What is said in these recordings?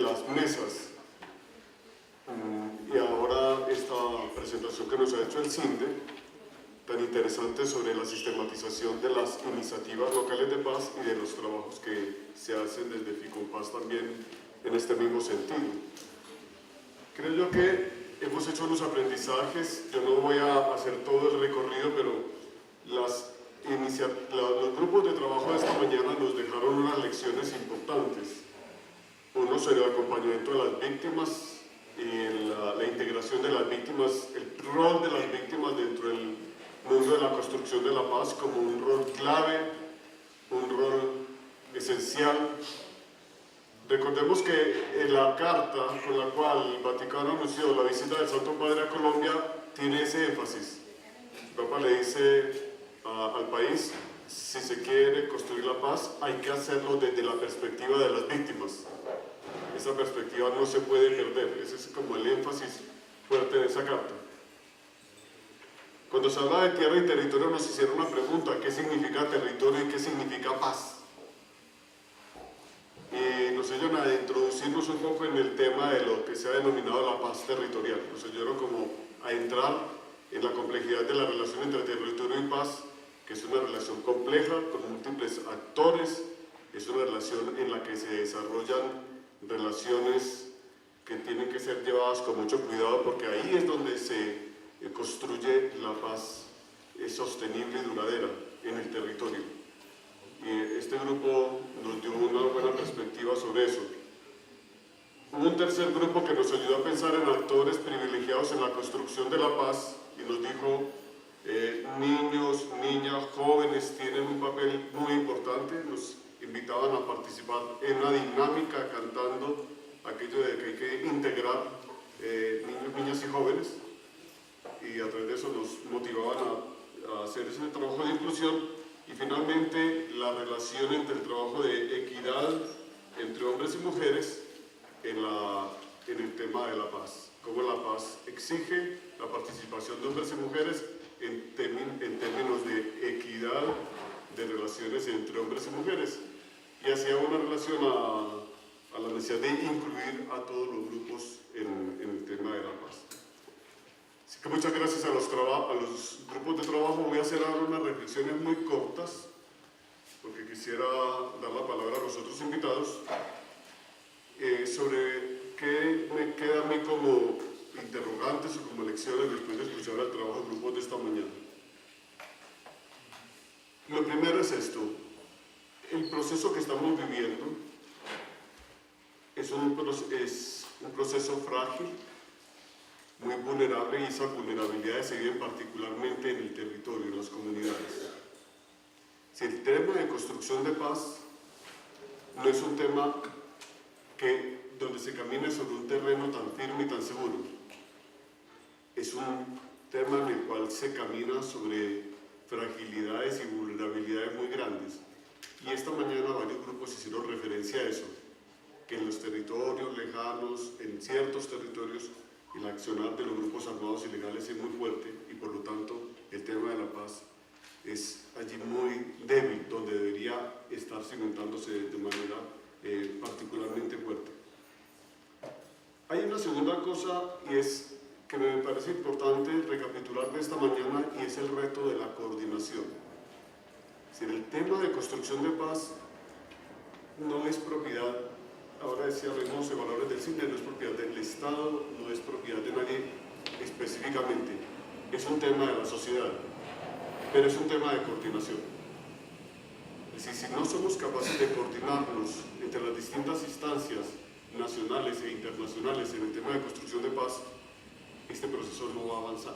las mesas y ahora esta presentación que nos ha hecho el CINDE, tan interesante sobre la sistematización de las iniciativas locales de paz y de los trabajos que se hacen desde FICOMPAS también en este mismo sentido. Creo yo que hemos hecho unos aprendizajes, yo no voy a hacer todo el recorrido, pero los grupos de trabajo de esta mañana nos dejaron unas lecciones importantes. Uno sería el acompañamiento de las víctimas y la integración de las víctimas, el rol de las víctimas dentro del mundo de la construcción de la paz como un rol clave, un rol esencial. Recordemos que en la carta con la cual el Vaticano anunció la visita del Santo Padre a Colombia tiene ese énfasis. El Papa le dice al país, si se quiere construir la paz, hay que hacerlo desde la perspectiva de las víctimas. Esa perspectiva no se puede perder, ese es como el énfasis fuerte de esa carta. Cuando se habla de tierra y territorio nos hicieron una pregunta, ¿qué significa territorio y qué significa paz? Y nos ayudan a introducirnos un poco en el tema de lo que se ha denominado la paz territorial. Nos ayudaron como a entrar en la complejidad de la relación entre territorio y paz, que es una relación compleja, con múltiples actores, es una relación en la que se desarrollan relaciones que tienen que ser llevadas con mucho cuidado, porque ahí es donde se construye la paz sostenible y duradera en el territorio. Y este grupo nos dio una buena perspectiva sobre eso. Hubo un tercer grupo que nos ayudó a pensar en actores privilegiados en la construcción de la paz y nos dijo, niños, niñas, jóvenes tienen un papel muy importante, nos invitaban a participar en una dinámica cantando aquello de que hay que integrar niños, niñas y jóvenes, y a través de eso nos motivaban a hacer ese trabajo de inclusión. Y finalmente la relación entre el trabajo de equidad entre hombres y mujeres en el tema de la paz, cómo la paz exige la participación de hombres y mujeres en términos de equidad de relaciones entre hombres y mujeres, y hacía una relación a la necesidad de incluir a todos los grupos en el tema de la paz. Así que muchas gracias a los grupos de trabajo. Voy a hacer ahora unas reflexiones muy cortas, porque quisiera dar la palabra a los otros invitados, sobre qué me queda a mí como interrogantes o como lecciones después de escuchar el trabajo de grupos de esta mañana. Lo primero es esto: el proceso que estamos viviendo es un proceso frágil, muy vulnerable, y esas vulnerabilidades se viven particularmente en el territorio, en las comunidades. Si el tema de construcción de paz no es un tema donde se camina sobre un terreno tan firme y tan seguro, es un tema en el cual se camina sobre fragilidades y vulnerabilidades muy grandes. Y esta mañana varios grupos hicieron referencia a eso, que en los territorios lejanos, en ciertos territorios, el accionar de los grupos armados ilegales es muy fuerte, y por lo tanto el tema de la paz es allí muy débil, donde debería estar cimentándose de manera particularmente fuerte. Hay una segunda cosa, y es que me parece importante recapitular de esta mañana, y es el reto de la coordinación. Es decir, el tema de construcción de paz no es propiedad, ahora decía Reynoso, de valores del CINDE, no es propiedad del Estado, no es propiedad de nadie específicamente, es un tema de la sociedad, pero es un tema de coordinación. Es decir, si no somos capaces de coordinarnos entre las distintas instancias nacionales e internacionales en el tema de construcción de paz, este proceso no va a avanzar.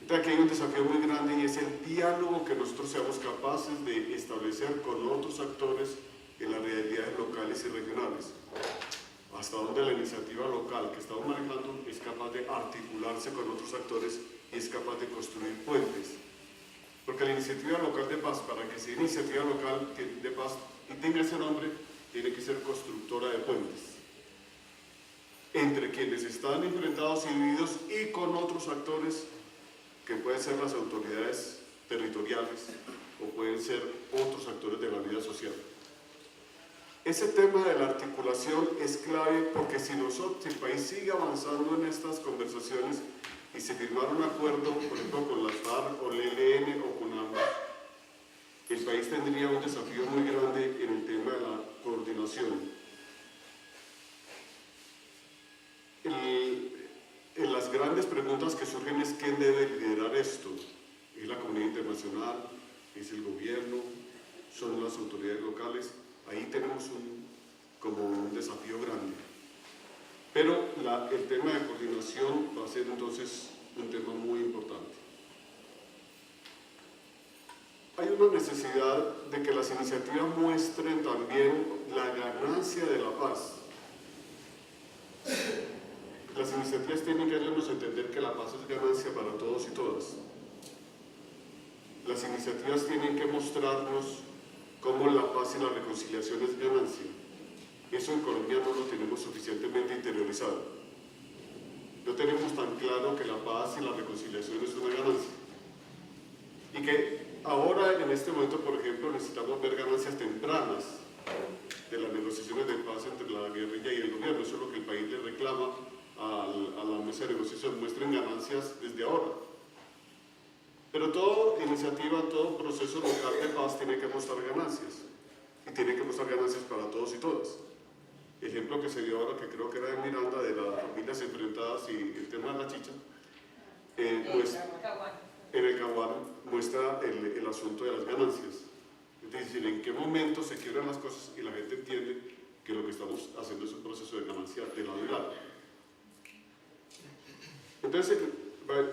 Entonces aquí hay un desafío muy grande, y es el diálogo que nosotros seamos capaces de establecer con otros actores en las realidades locales y regionales. Hasta donde la iniciativa local que estamos manejando es capaz de articularse con otros actores y es capaz de construir puentes. Porque la iniciativa local de paz, para que sea iniciativa local de paz y tenga ese nombre, tiene que ser constructora de puentes entre quienes están enfrentados y divididos y con otros actores que pueden ser las autoridades territoriales o pueden ser otros actores de la vida social. Ese tema de la articulación coordinación es clave porque si el país sigue avanzando en estas conversaciones y se firmara un acuerdo, por ejemplo, con las FARC o el ELN o con ambos, el país tendría un desafío muy grande en el tema de la coordinación. Las grandes preguntas que surgen es quién debe liderar esto. ¿Es la comunidad internacional? ¿Es el gobierno? ¿Son las autoridades locales? Ahí tenemos como un desafío grande. Pero el tema de coordinación va a ser entonces un tema muy importante. Hay una necesidad de que las iniciativas muestren también la ganancia de la paz. Las iniciativas tienen que ayudarnos a entender que la paz es ganancia para todos y todas. Las iniciativas tienen que mostrarnos cómo la paz y la reconciliación es ganancia. Eso en Colombia no lo tenemos suficientemente interiorizado. No tenemos tan claro que la paz y la reconciliación es una ganancia. Y que ahora, en este momento, por ejemplo, necesitamos ver ganancias tempranas de las negociaciones de paz entre la guerrilla y el gobierno. Eso es lo que el país le reclama a la mesa de negociación. Muestren ganancias desde ahora. Pero toda iniciativa, todo proceso local de paz tiene que mostrar ganancias. Y tiene que mostrar ganancias para todos y todas. Ejemplo que se dio ahora, que creo que era de Miranda, de las familias enfrentadas y el tema de la chicha, pues en el Caguán muestra el asunto de las ganancias. Es decir, en qué momento se quiebran las cosas y la gente entiende que lo que estamos haciendo es un proceso de ganancia de lado y lado. Entonces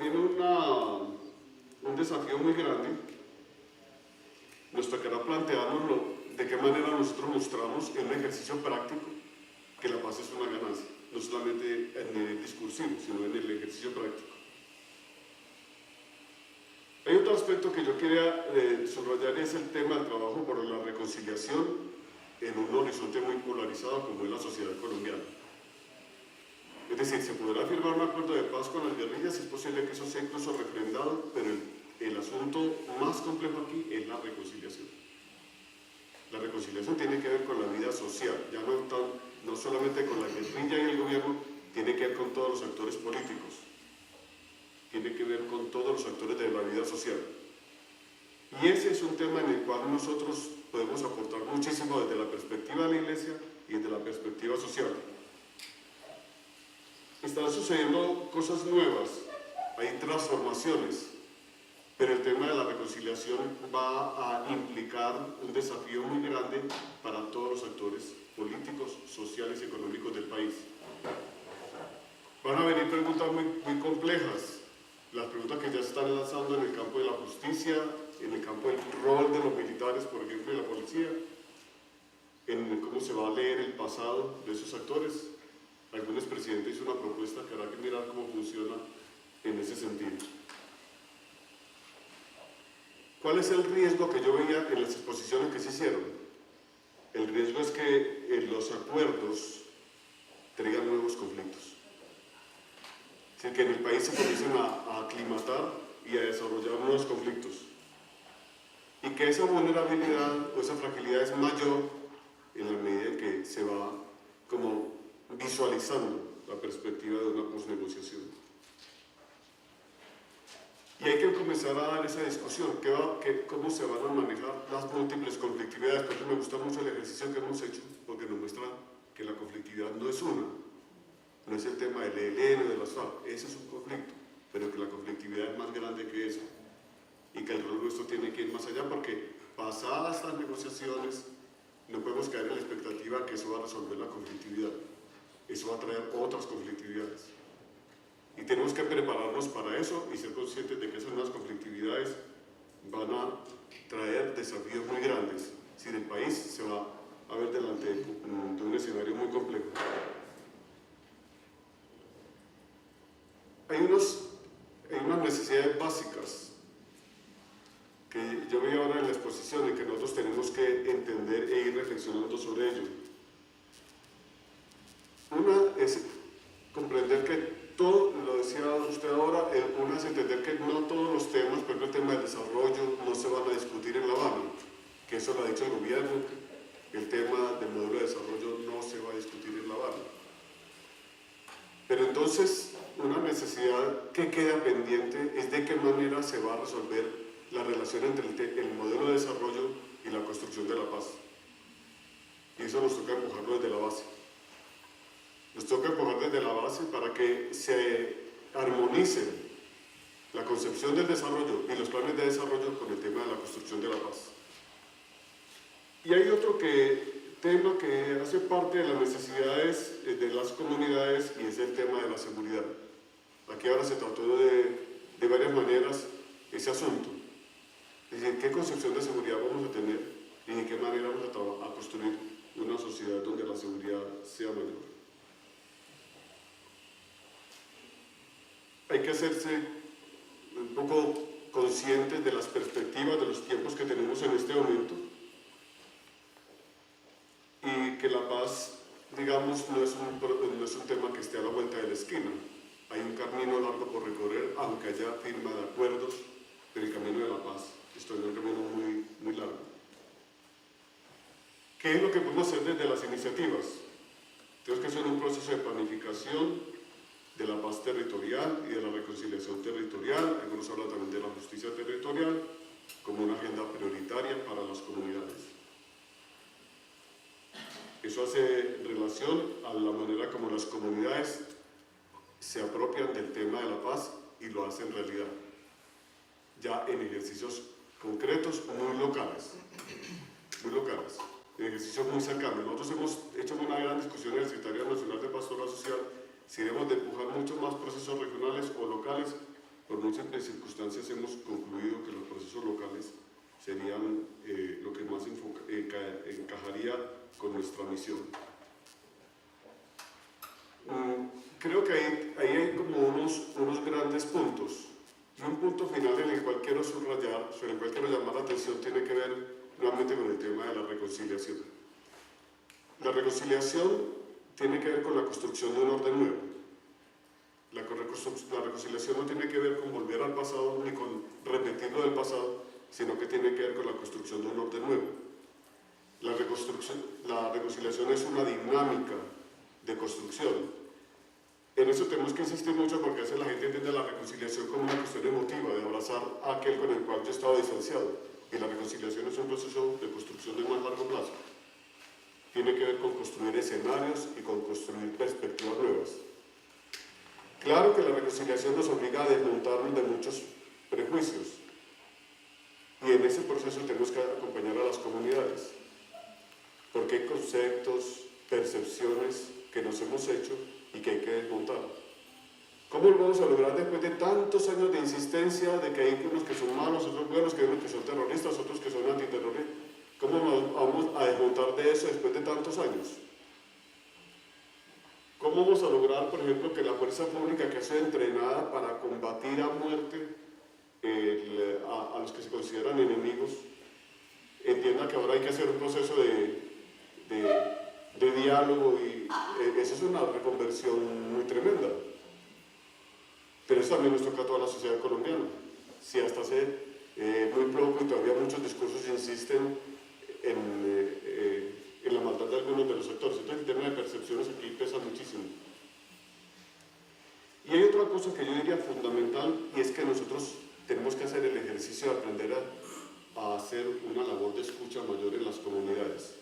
viene un desafío muy grande. Nos tocará plantearnos de qué manera nosotros mostramos en un ejercicio práctico que la paz es una ganancia, no solamente en el discursivo, sino en el ejercicio práctico. Hay otro aspecto que yo quería subrayar, es el tema del trabajo por la reconciliación en un horizonte muy polarizado como es la sociedad colombiana. Es decir, se podrá firmar un acuerdo de paz con las guerrillas, es posible que eso sea incluso refrendado, pero el asunto más complejo aquí es la reconciliación. La reconciliación tiene que ver con la vida social, ya no solamente con la guerrilla y el gobierno, tiene que ver con todos los actores políticos, tiene que ver con todos los actores de la vida social. Y ese es un tema en el cual nosotros podemos aportar muchísimo desde la perspectiva de la Iglesia y desde la perspectiva social. Están sucediendo cosas nuevas, hay transformaciones, pero el tema de la reconciliación va a implicar un desafío muy grande para todos los actores políticos, sociales y económicos del país. Van a venir preguntas muy complejas, las preguntas que ya se están lanzando en el campo de la justicia, en el campo del rol de los militares, por ejemplo, y la policía, en cómo se va a leer el pasado de esos actores. Algún expresidente hizo una propuesta que habrá que mirar cómo funciona en ese sentido. ¿Cuál es el riesgo que yo veía en las exposiciones que se hicieron? El riesgo es que los acuerdos traigan nuevos conflictos. Es decir, que en el país se comiencen a aclimatar y a desarrollar nuevos conflictos. Y que esa vulnerabilidad o esa fragilidad es mayor en la medida en que se va como visualizando la perspectiva de una posnegociación. Y hay que comenzar a dar esa discusión, cómo se van a manejar las múltiples conflictividades. Por eso me gusta mucho el ejercicio que hemos hecho, porque nos muestra que la conflictividad no es una, no es el tema del ELN o de las FARC, ese es un conflicto, pero que la conflictividad es más grande que eso, y que el rol nuestro tiene que ir más allá, porque pasadas las negociaciones, no podemos caer en la expectativa que eso va a resolver la conflictividad. Eso va a traer otras conflictividades. Y tenemos que prepararnos para eso y ser conscientes de que esas nuevas conflictividades van a traer desafíos muy grandes. Si el país se va a ver delante de un escenario muy complejo. Hay unas necesidades básicas que yo veo ahora en la exposición y que nosotros tenemos que entender e ir reflexionando sobre ello. Una es comprender que todo, lo decía usted ahora, una es entender que no todos los temas, por ejemplo el tema del desarrollo, no se van a discutir en La Habana, que eso lo ha dicho el gobierno, el tema del modelo de desarrollo no se va a discutir Pero entonces, una necesidad que queda pendiente es de qué manera se va a resolver la relación entre el modelo de desarrollo y la construcción de la paz. Y eso nos toca empujarlo desde la base. Nos toca empujar desde la base para que se armonicen la concepción del desarrollo y los planes de desarrollo con el tema de la construcción de la paz. Y hay otro tema que hace parte de las necesidades de las comunidades y es el tema de la seguridad. Aquí ahora se trató de varias maneras ese asunto. Es decir, ¿qué concepción de seguridad vamos a tener y de qué manera vamos a construir una sociedad donde la seguridad sea mayor? Hay que hacerse un poco conscientes de las perspectivas, de los tiempos que tenemos en este momento y que la paz, digamos, no es un tema que esté a la vuelta de la esquina. Hay un camino largo por recorrer, aunque haya firma de acuerdos, pero el camino de la paz está en un camino muy, muy largo. ¿Qué es lo que podemos hacer desde las iniciativas? Tenemos que hacer un proceso de planificación de la paz territorial y de la reconciliación territorial. Algunos hablan también de la justicia territorial como una agenda prioritaria para las comunidades. Eso hace relación a la manera como las comunidades se apropian del tema de la paz y lo hacen realidad, ya en ejercicios concretos muy locales, en ejercicios muy cercanos. Nosotros hemos hecho una gran discusión en el Secretariado Nacional de Pastoral Social si debemos de empujar mucho más procesos regionales o locales. Por múltiples circunstancias hemos concluido que los procesos locales serían lo que más encajaría con nuestra misión. Creo que ahí hay como unos grandes puntos. Y un punto final en el cual quiero subrayar, sobre el cual quiero llamar la atención, tiene que ver nuevamente con el tema de la reconciliación. La reconciliación tiene que ver con la construcción de un orden nuevo. La reconciliación no tiene que ver con volver al pasado ni con repetir lo del pasado, sino que tiene que ver con la construcción de un orden nuevo. La reconciliación es una dinámica de construcción. En eso tenemos que insistir mucho porque a veces la gente entiende la reconciliación como una cuestión emotiva, de abrazar a aquel con el cual yo estaba distanciado. Y la reconciliación es un proceso de construcción de más largo plazo. Tiene que ver con construir escenarios y con construir perspectivas nuevas. Claro que la reconciliación nos obliga a desmontarnos de muchos prejuicios. Y en ese proceso tenemos que acompañar a las comunidades. Porque hay conceptos, percepciones que nos hemos hecho y que hay que desmontar. ¿Cómo lo vamos a lograr después de tantos años de insistencia de que hay unos que son malos, otros buenos, que hay unos que son terroristas, otros que son antiterroristas? ¿Cómo nos vamos a desmontar de eso después de tantos años? ¿Cómo vamos a lograr, por ejemplo, que la fuerza pública que ha sido entrenada para combatir a muerte a los que se consideran enemigos entienda que ahora hay que hacer un proceso de diálogo y eso es una reconversión muy tremenda? Pero eso también nos toca a toda la sociedad colombiana. Si hasta hace muy poco y todavía muchos discursos insisten en la maldad de algunos de los sectores. Entonces el tema de percepciones aquí pesa muchísimo. Y hay otra cosa que yo diría fundamental y es que nosotros tenemos que hacer el ejercicio de aprender a hacer una labor de escucha mayor en las comunidades.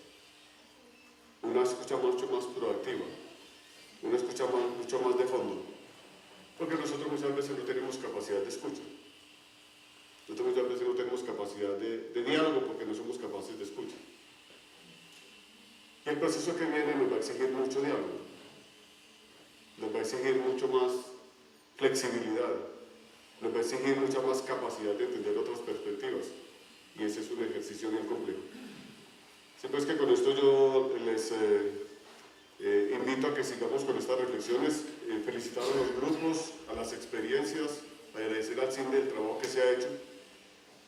Una escucha mucho más proactiva, una escucha mucho más de fondo. Porque nosotros muchas veces no tenemos capacidad de escucha. Nosotros muchas veces no tenemos capacidad de diálogo porque no somos capaces de escucha. Y el proceso que viene nos va a exigir mucho diálogo. Nos va a exigir mucho más flexibilidad. Nos va a exigir mucha más capacidad de entender otras perspectivas. Y ese es un ejercicio bien complejo. Así pues que con esto yo les invito a que sigamos con estas reflexiones, felicitar a los grupos, a las experiencias, agradecer al CINDE el trabajo que se ha hecho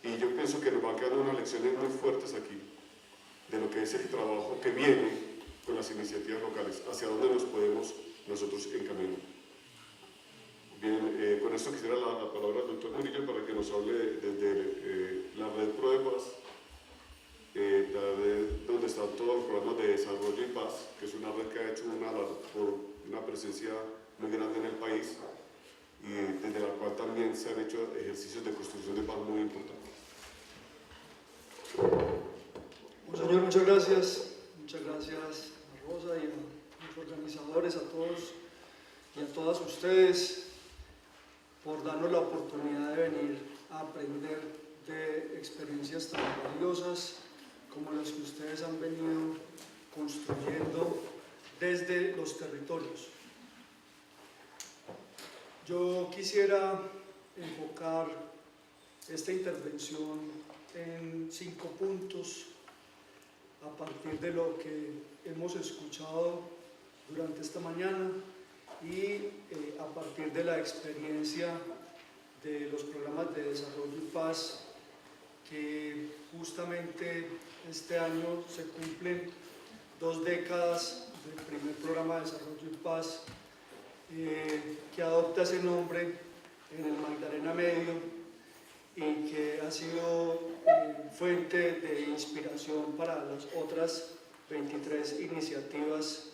y yo pienso que nos van quedando unas lecciones muy fuertes aquí de lo que es el trabajo que viene con las iniciativas locales, hacia dónde nos podemos nosotros encaminar. Bien, con esto quisiera la palabra al doctor Murillo para que nos hable desde la red Pruebas, donde están todos los programas de desarrollo y paz, que es una red que ha hecho una presencia muy grande en el país y desde la cual también se han hecho ejercicios de construcción de paz muy importantes. Monseñor, muchas gracias a Rosa y a los organizadores, a todos y a todas ustedes por darnos la oportunidad de venir a aprender de experiencias tan valiosas como las que ustedes han venido construyendo desde los territorios. Yo quisiera enfocar esta intervención en 5 puntos a partir de lo que hemos escuchado durante esta mañana y a partir de la experiencia de los programas de desarrollo y paz que justamente este año se cumplen 2 décadas del primer programa de desarrollo y paz que adopta ese nombre en el Magdalena Medio y que ha sido fuente de inspiración para las otras 23 iniciativas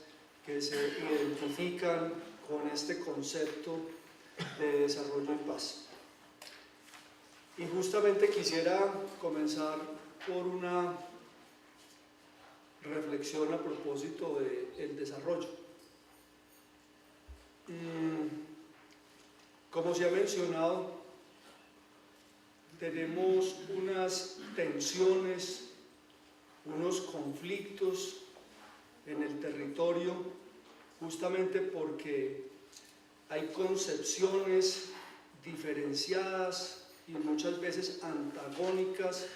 que se identifican con este concepto de desarrollo y paz. Y justamente quisiera comenzar por una reflexión a propósito del desarrollo. Como se ha mencionado, tenemos unas tensiones, unos conflictos en el territorio, justamente porque hay concepciones diferenciadas y muchas veces antagónicas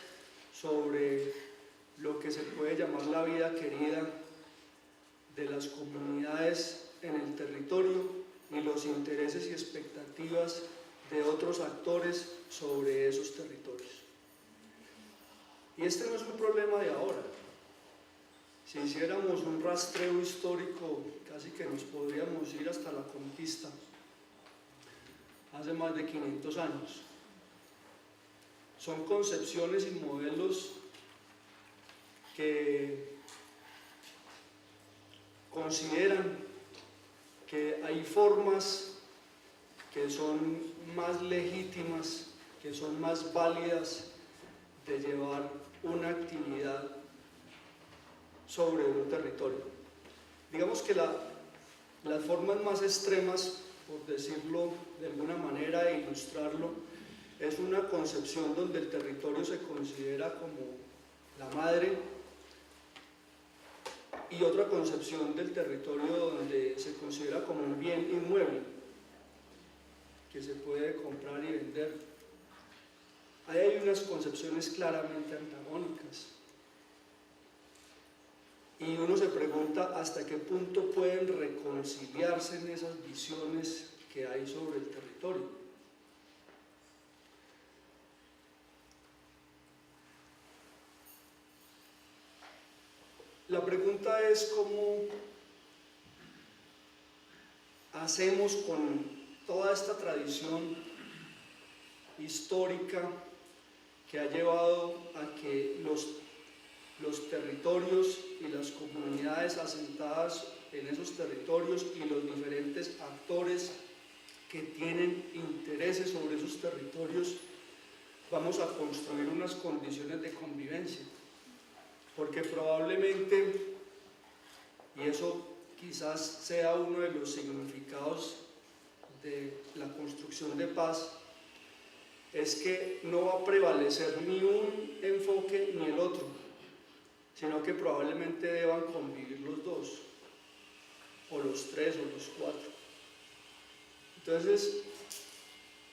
sobre lo que se puede llamar la vida querida de las comunidades en el territorio y los intereses y expectativas de otros actores sobre esos territorios. Y este no es un problema de ahora. Si hiciéramos un rastreo histórico, casi que nos podríamos ir hasta la conquista, hace más de 500 años. Son concepciones y modelos que consideran que hay formas que son más legítimas, que son más válidas de llevar una actividad sobre un territorio. Digamos que las formas más extremas, por decirlo de alguna manera e ilustrarlo, es una concepción donde el territorio se considera como la madre y otra concepción del territorio donde se considera como un bien inmueble que se puede comprar y vender. Ahí hay unas concepciones claramente antagónicas y uno se pregunta hasta qué punto pueden reconciliarse en esas visiones que hay sobre el territorio. La pregunta es cómo hacemos con toda esta tradición histórica que ha llevado a que los territorios y las comunidades asentadas en esos territorios y los diferentes actores que tienen intereses sobre esos territorios, vamos a construir unas condiciones de convivencia. Porque probablemente, y eso quizás sea uno de los significados de la construcción de paz, es que no va a prevalecer ni un enfoque ni el otro, sino que probablemente deban convivir los dos, o los tres, o los cuatro. Entonces,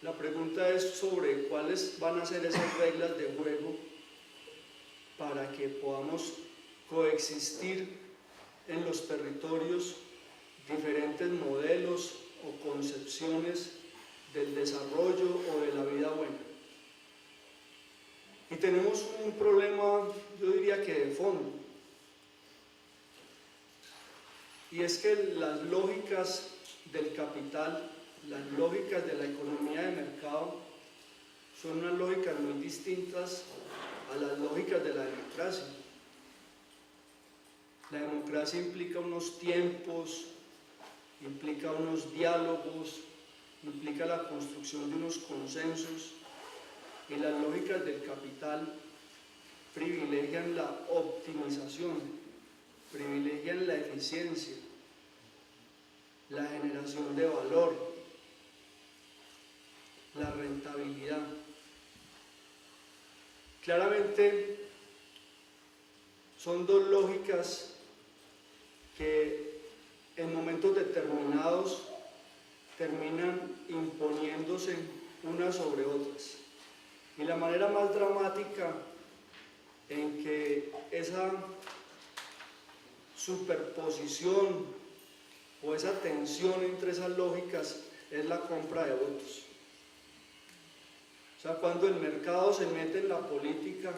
la pregunta es sobre cuáles van a ser esas reglas de juego para que podamos coexistir en los territorios diferentes modelos o concepciones del desarrollo o de la vida buena. Y tenemos un problema, yo diría que de fondo, y es que las lógicas del capital, las lógicas de la economía de mercado, son unas lógicas muy distintas a las lógicas de la democracia. La democracia implica unos tiempos implica unos diálogos, implica la construcción de unos consensos, y las lógicas del capital privilegian la optimización, privilegian la eficiencia, la generación de valor, la rentabilidad. Claramente son dos lógicas que en momentos determinados terminan imponiéndose unas sobre otras. Y la manera más dramática en que esa superposición o esa tensión entre esas lógicas es la compra de votos. O sea, cuando el mercado se mete en la política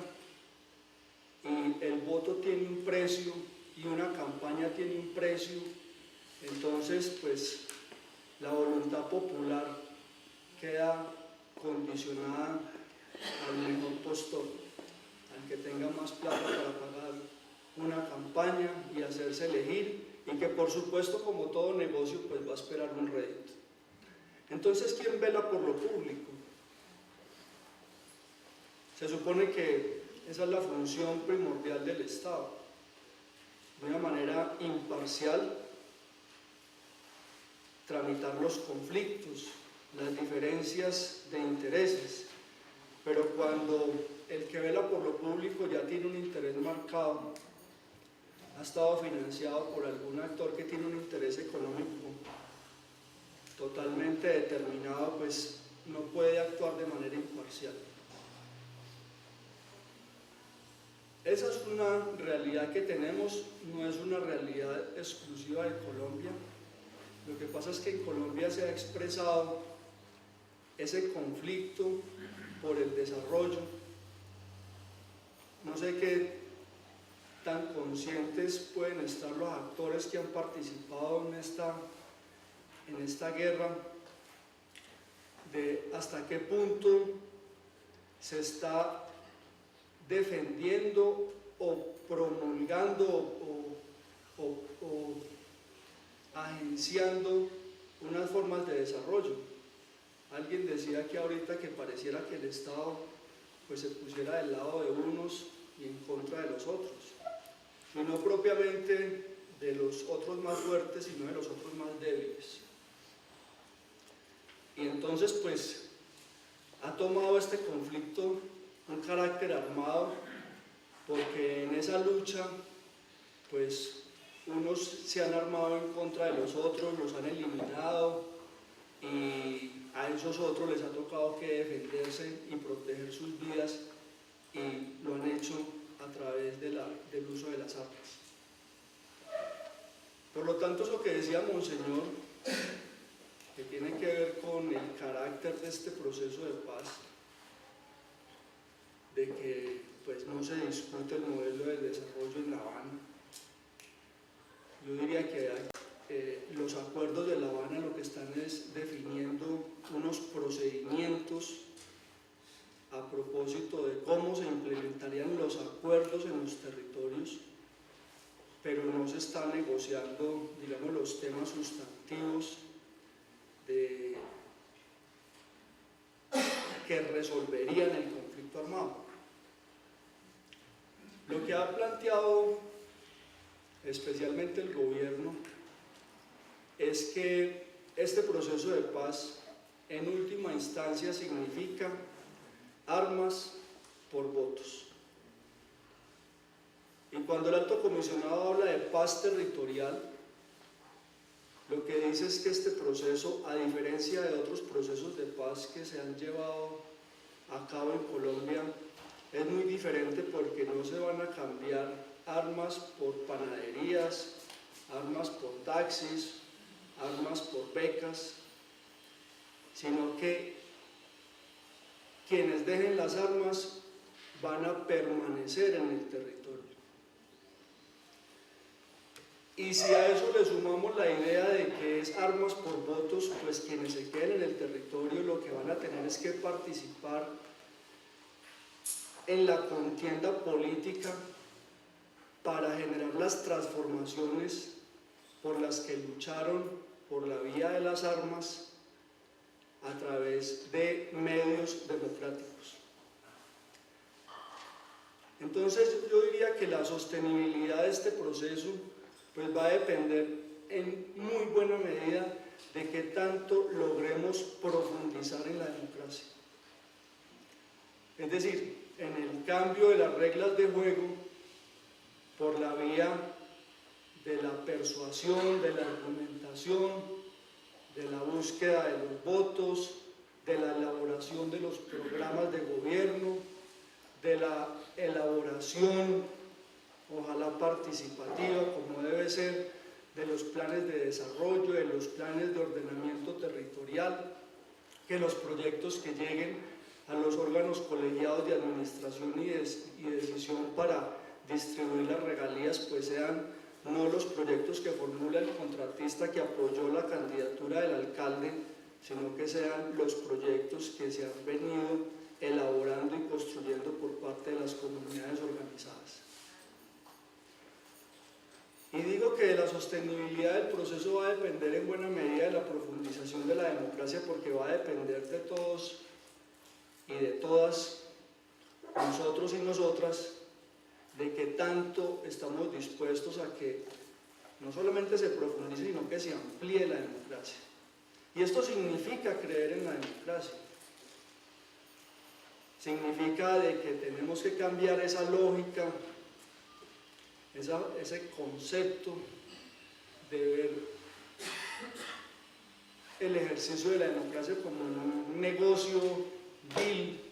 y el voto tiene un precio y una campaña tiene un precio, entonces pues la voluntad popular queda condicionada al mejor postor, al que tenga más plata para pagar una campaña y hacerse elegir, y que por supuesto, como todo negocio, pues va a esperar un rédito. Entonces, ¿quién vela por lo público? Se supone que esa es la función primordial del Estado, de una manera imparcial, tramitar los conflictos, las diferencias de intereses, pero cuando el que vela por lo público ya tiene un interés marcado, ha estado financiado por algún actor que tiene un interés económico totalmente determinado, pues no puede actuar de manera imparcial. Esa es una realidad que tenemos, no es una realidad exclusiva de Colombia. Lo que pasa es que en Colombia se ha expresado ese conflicto por el desarrollo. No sé qué tan conscientes pueden estar los actores que han participado en esta guerra, de hasta qué punto se está defendiendo o promulgando o agenciando unas formas de desarrollo. Alguien decía que ahorita que pareciera que el Estado pues se pusiera del lado de unos y en contra de los otros, y no propiamente de los otros más fuertes, sino de los otros más débiles. Y entonces pues ha tomado este conflicto un carácter armado, porque en esa lucha pues unos se han armado en contra de los otros, los han eliminado, y a esos otros les ha tocado que defenderse y proteger sus vidas, y lo han hecho a través del uso de las armas. Por lo tanto, eso que decía Monseñor, que tiene que ver con el carácter de este proceso de paz, de que pues no se discute el modelo de desarrollo en La Habana. Yo diría que los acuerdos de La Habana lo que están es definiendo unos procedimientos a propósito de cómo se implementarían los acuerdos en los territorios, pero no se está negociando, digamos, los temas sustantivos que resolverían el conflicto armado. Lo que ha planteado especialmente el gobierno es que este proceso de paz en última instancia significa armas por votos. Y cuando el alto comisionado habla de paz territorial, lo que dice es que este proceso, a diferencia de otros procesos de paz que se han llevado a cabo en Colombia, es muy diferente, porque no se van a cambiar armas por panaderías, armas por taxis, armas por becas, sino que quienes dejen las armas van a permanecer en el territorio. Y si a eso le sumamos la idea de que es armas por votos, pues quienes se queden en el territorio lo que van a tener es que participar en la contienda política para generar las transformaciones por las que lucharon por la vía de las armas a través de medios democráticos. Entonces yo diría que la sostenibilidad de este proceso pues va a depender en muy buena medida de qué tanto logremos profundizar en la democracia. Es decir, en el cambio de las reglas de juego por la vía de la persuasión, de la argumentación, de la búsqueda de los votos, de la elaboración de los programas de gobierno, de la elaboración, ojalá participativa, como debe ser, de los planes de desarrollo, de los planes de ordenamiento territorial, que los proyectos que lleguen a los órganos colegiados de administración y de decisión para distribuir las regalías, pues sean no los proyectos que formula el contratista que apoyó la candidatura del alcalde, sino que sean los proyectos que se han venido elaborando y construyendo por parte de las comunidades organizadas. Y digo que la sostenibilidad del proceso va a depender en buena medida de la profundización de la democracia, porque va a depender de todos y de todas, nosotros y nosotras, de qué tanto estamos dispuestos a que no solamente se profundice, sino que se amplíe la democracia. Y esto significa creer en la democracia. Significa de que tenemos que cambiar esa lógica, ese concepto de ver el ejercicio de la democracia como un negocio vil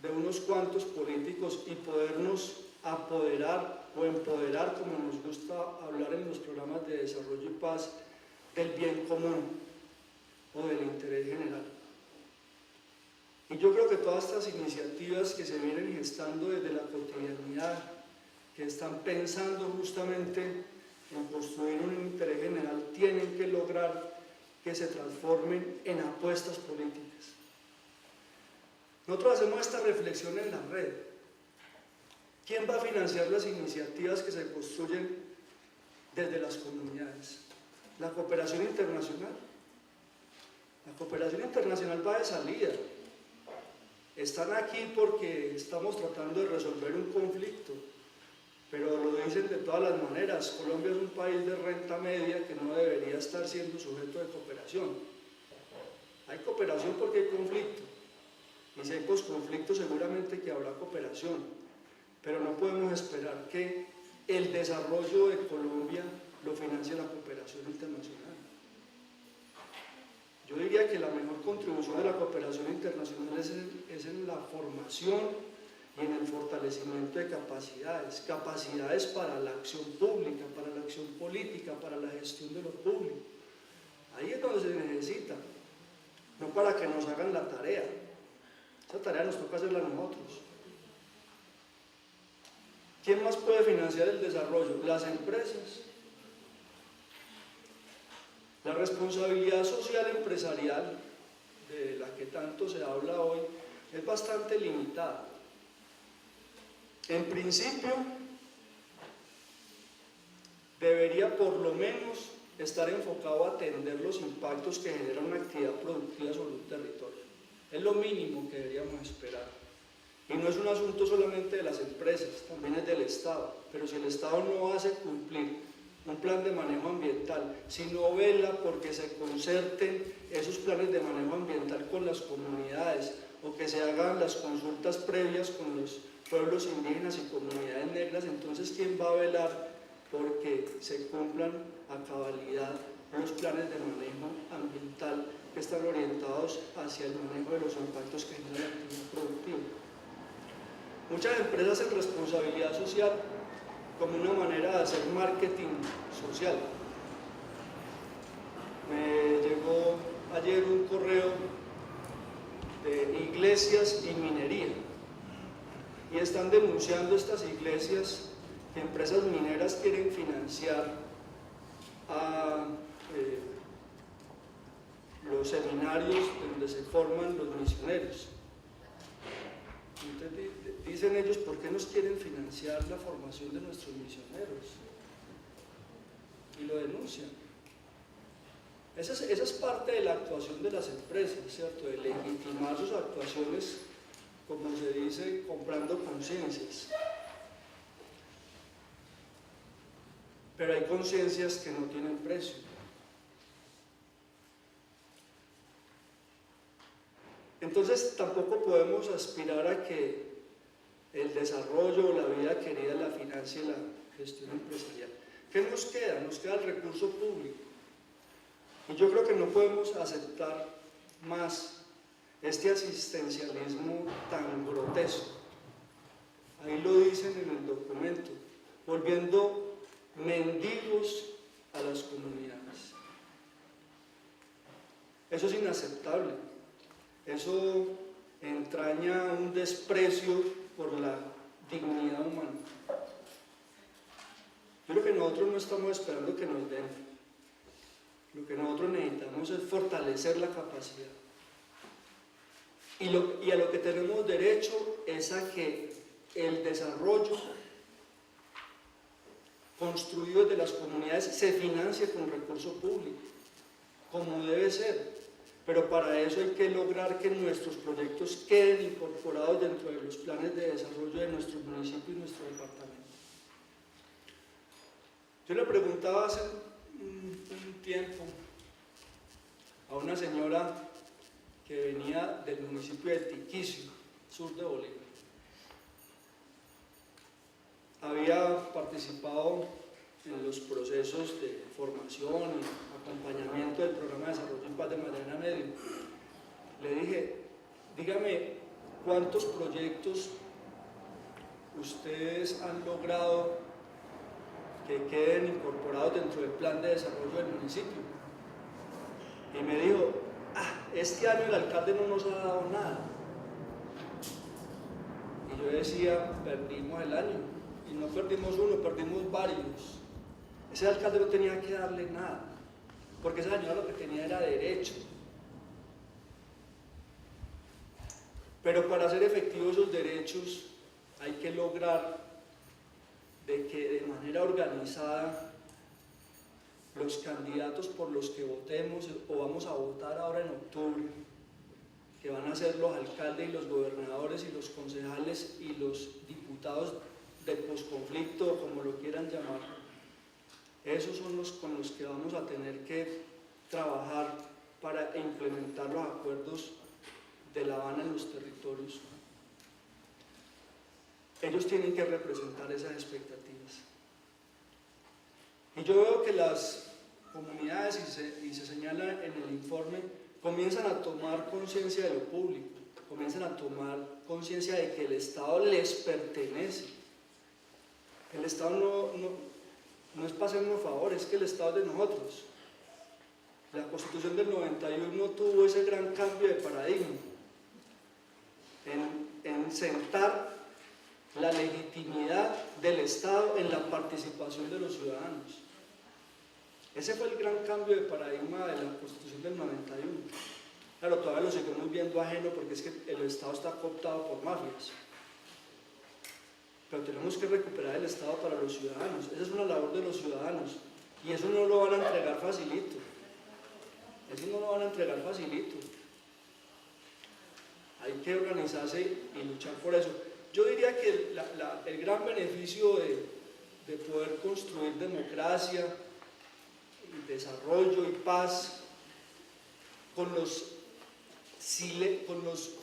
de unos cuantos políticos y podernos apoderar o empoderar, como nos gusta hablar en los programas de desarrollo y paz, del bien común o del interés general. Y yo creo que todas estas iniciativas que se vienen gestando desde la cotidianidad, que están pensando justamente en construir un interés general, tienen que lograr que se transformen en apuestas políticas. Nosotros hacemos esta reflexión en la red. ¿Quién va a financiar las iniciativas que se construyen desde las comunidades? La cooperación internacional. La cooperación internacional va de salida. Están aquí porque estamos tratando de resolver un conflicto, pero lo dicen de todas las maneras. Colombia es un país de renta media que no debería estar siendo sujeto de cooperación. Hay cooperación porque hay conflicto, y si hay conflicto seguramente que habrá cooperación, pero no podemos esperar que el desarrollo de Colombia lo financie la cooperación internacional. Yo diría que la mejor contribución de la cooperación internacional es en la formación y en el fortalecimiento de capacidades, capacidades para la acción pública, para la acción política, para la gestión de lo público. Ahí es donde se necesita, no para que nos hagan la tarea. Esa tarea nos toca hacerla a nosotros. ¿Quién más puede financiar el desarrollo? Las empresas. La responsabilidad social empresarial, de la que tanto se habla hoy, es bastante limitada. En principio, debería por lo menos estar enfocado a atender los impactos que genera una actividad productiva sobre un territorio. Es lo mínimo que deberíamos esperar. Y no es un asunto solamente de las empresas, también es del Estado. Pero si el Estado no hace cumplir un plan de manejo ambiental, si no vela porque se concerten esos planes de manejo ambiental con las comunidades, o que se hagan las consultas previas con los pueblos indígenas y comunidades negras, entonces ¿quién va a velar porque se cumplan a cabalidad los planes de manejo ambiental que están orientados hacia el manejo de los impactos que genera la actividad productiva? Muchas empresas hacen responsabilidad social como una manera de hacer marketing social. Me llegó ayer un correo de iglesias y minería, y están denunciando estas iglesias que empresas mineras quieren financiar a los seminarios donde se forman los misioneros. Entonces, dicen ellos, ¿por qué nos quieren financiar la formación de nuestros misioneros? Y lo denuncian. Esa es parte de la actuación de las empresas, ¿cierto? De legitimar sus actuaciones, como se dice, comprando conciencias. Pero hay conciencias que no tienen precio. Entonces tampoco podemos aspirar a que el desarrollo o la vida querida la financie la gestión empresarial. ¿Qué nos queda? Nos queda el recurso público. Y yo creo que no podemos aceptar más este asistencialismo tan grotesco. Ahí lo dicen en el documento, volviendo mendigos a las comunidades. Eso es inaceptable. Eso entraña un desprecio por la dignidad humana. Yo creo que nosotros no estamos esperando que nos den. Lo que nosotros necesitamos es fortalecer la capacidad. Y a lo que tenemos derecho es a que el desarrollo construido desde las comunidades se financie con recurso público, como debe ser. Pero para eso hay que lograr que nuestros proyectos queden incorporados dentro de los planes de desarrollo de nuestro municipio y nuestro departamento. Yo le preguntaba hace un tiempo a una señora que venía del municipio de Tiquicio, sur de Bolívar. Había participado en los procesos de formación y acompañamiento del programa de desarrollo y paz de Magdalena Medio. Le dije, dígame, ¿cuántos proyectos ustedes han logrado que queden incorporados dentro del plan de desarrollo del municipio? Y me dijo, este año el alcalde no nos ha dado nada. Y yo decía, perdimos el año. Y no perdimos uno, perdimos varios. Ese alcalde no tenía que darle nada, porque esa señora lo que tenía era derecho. Pero para hacer efectivos esos derechos hay que lograr de que de manera organizada los candidatos por los que votemos o vamos a votar ahora en octubre, que van a ser los alcaldes y los gobernadores y los concejales y los diputados del posconflicto, como lo quieran llamar, esos son los con los que vamos a tener que trabajar para implementar los acuerdos de La Habana en los territorios. Ellos tienen que representar esas expectativas. Y yo veo que las comunidades, y se señala en el informe, comienzan a tomar conciencia de lo público, comienzan a tomar conciencia de que el Estado les pertenece. El Estado no es para hacernos favores, es que el Estado es de nosotros. La Constitución del 91 tuvo ese gran cambio de paradigma en sentar la legitimidad del Estado en la participación de los ciudadanos. Ese fue el gran cambio de paradigma de la Constitución del 91. Claro, todavía lo seguimos viendo ajeno porque es que el Estado está cooptado por mafias. Pero tenemos que recuperar el Estado para los ciudadanos. Esa es una labor de los ciudadanos. Y eso no lo van a entregar facilito. Eso no lo van a entregar facilito. Hay que organizarse y luchar por eso. Yo diría que el gran beneficio de poder construir democracia, desarrollo y paz con los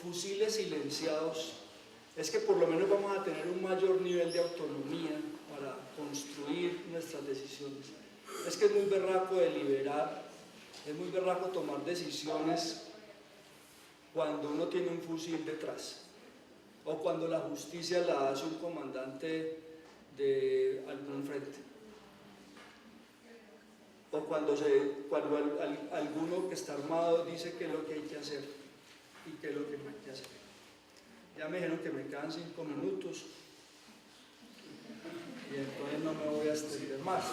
fusiles silenciados es que por lo menos vamos a tener un mayor nivel de autonomía para construir nuestras decisiones. Es que es muy berraco deliberar, es muy berraco tomar decisiones cuando uno tiene un fusil detrás o cuando la justicia la hace un comandante de algún frente o cuando alguno que está armado dice qué es lo que hay que hacer y qué es lo que no hay que hacer. Ya me dijeron que me quedan 5 minutos y entonces no me voy a extender más.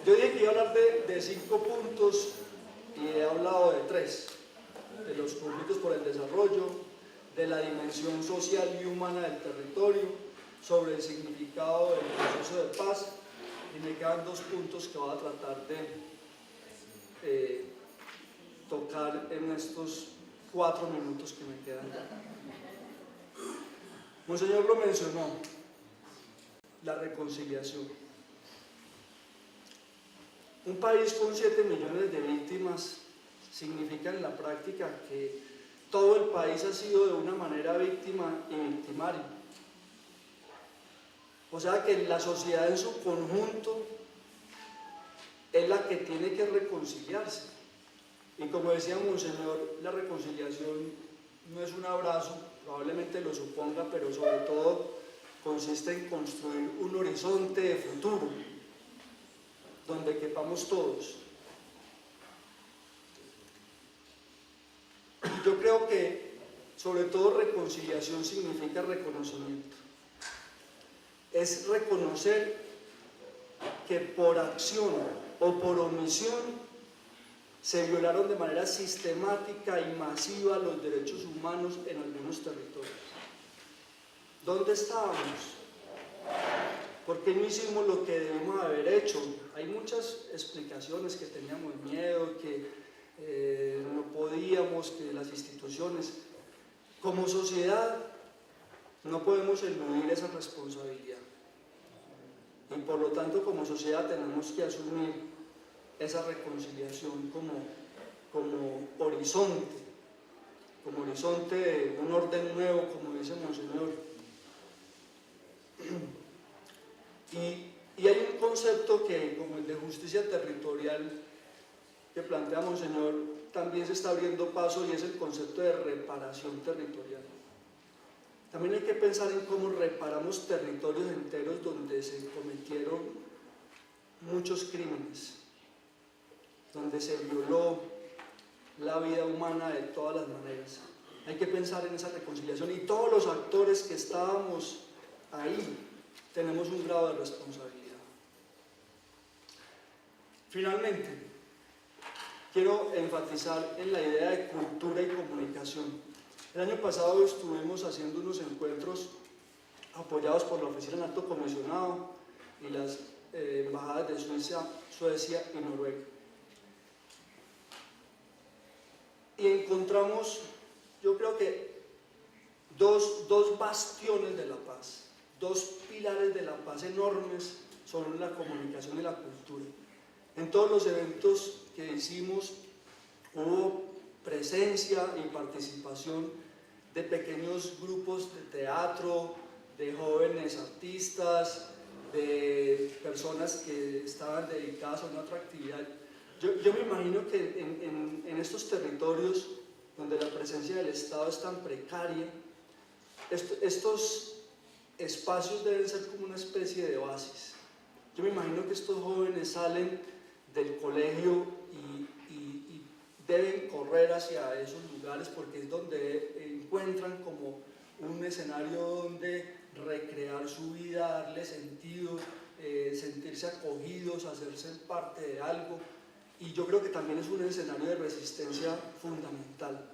Yo dije que iba a hablar de 5 puntos y he hablado de 3, de los conflictos por el desarrollo, de la dimensión social y humana del territorio, sobre el significado del proceso de paz y me quedan 2 puntos que voy a tratar de tocar en estos 4 minutos que me quedan. Monseñor lo mencionó, la reconciliación. Un país con 7 millones de víctimas significa en la práctica que todo el país ha sido de una manera víctima y victimario. O sea que la sociedad en su conjunto es la que tiene que reconciliarse. Y como decía Monseñor, la reconciliación no es un abrazo, probablemente lo suponga, pero sobre todo consiste en construir un horizonte de futuro donde quepamos todos. Yo creo que sobre todo reconciliación significa reconocimiento. Es reconocer que por acción o por omisión se violaron de manera sistemática y masiva los derechos humanos en algunos territorios. ¿Dónde estábamos? ¿Por qué no hicimos lo que debimos haber hecho? Hay muchas explicaciones, que teníamos miedo, que no podíamos, que las instituciones. Como sociedad no podemos eludir esa responsabilidad. Y por lo tanto, como sociedad tenemos que asumir esa reconciliación como horizonte de un orden nuevo, como dice Monseñor. Y hay un concepto que, como el de justicia territorial que plantea Monseñor, también se está abriendo paso, y es el concepto de reparación territorial. También hay que pensar en cómo reparamos territorios enteros donde se cometieron muchos crímenes, donde se violó la vida humana de todas las maneras. Hay que pensar en esa reconciliación, y todos los actores que estábamos ahí tenemos un grado de responsabilidad. Finalmente, quiero enfatizar en la idea de cultura y comunicación. El año pasado estuvimos haciendo unos encuentros apoyados por la Oficina del Alto Comisionado y las embajadas de Suecia y Noruega. Y encontramos, yo creo que dos bastiones de la paz, 2 pilares de la paz enormes son la comunicación y la cultura. En todos los eventos que hicimos hubo presencia y participación de pequeños grupos de teatro, de jóvenes artistas, de personas que estaban dedicadas a una otra actividad. Yo me imagino que en estos territorios donde la presencia del Estado es tan precaria, estos espacios deben ser como una especie de oasis. Yo me imagino que estos jóvenes salen del colegio y deben correr hacia esos lugares, porque es donde encuentran como un escenario donde recrear su vida, darle sentido, sentirse acogidos, hacerse parte de algo. Y yo creo que también es un escenario de resistencia fundamental.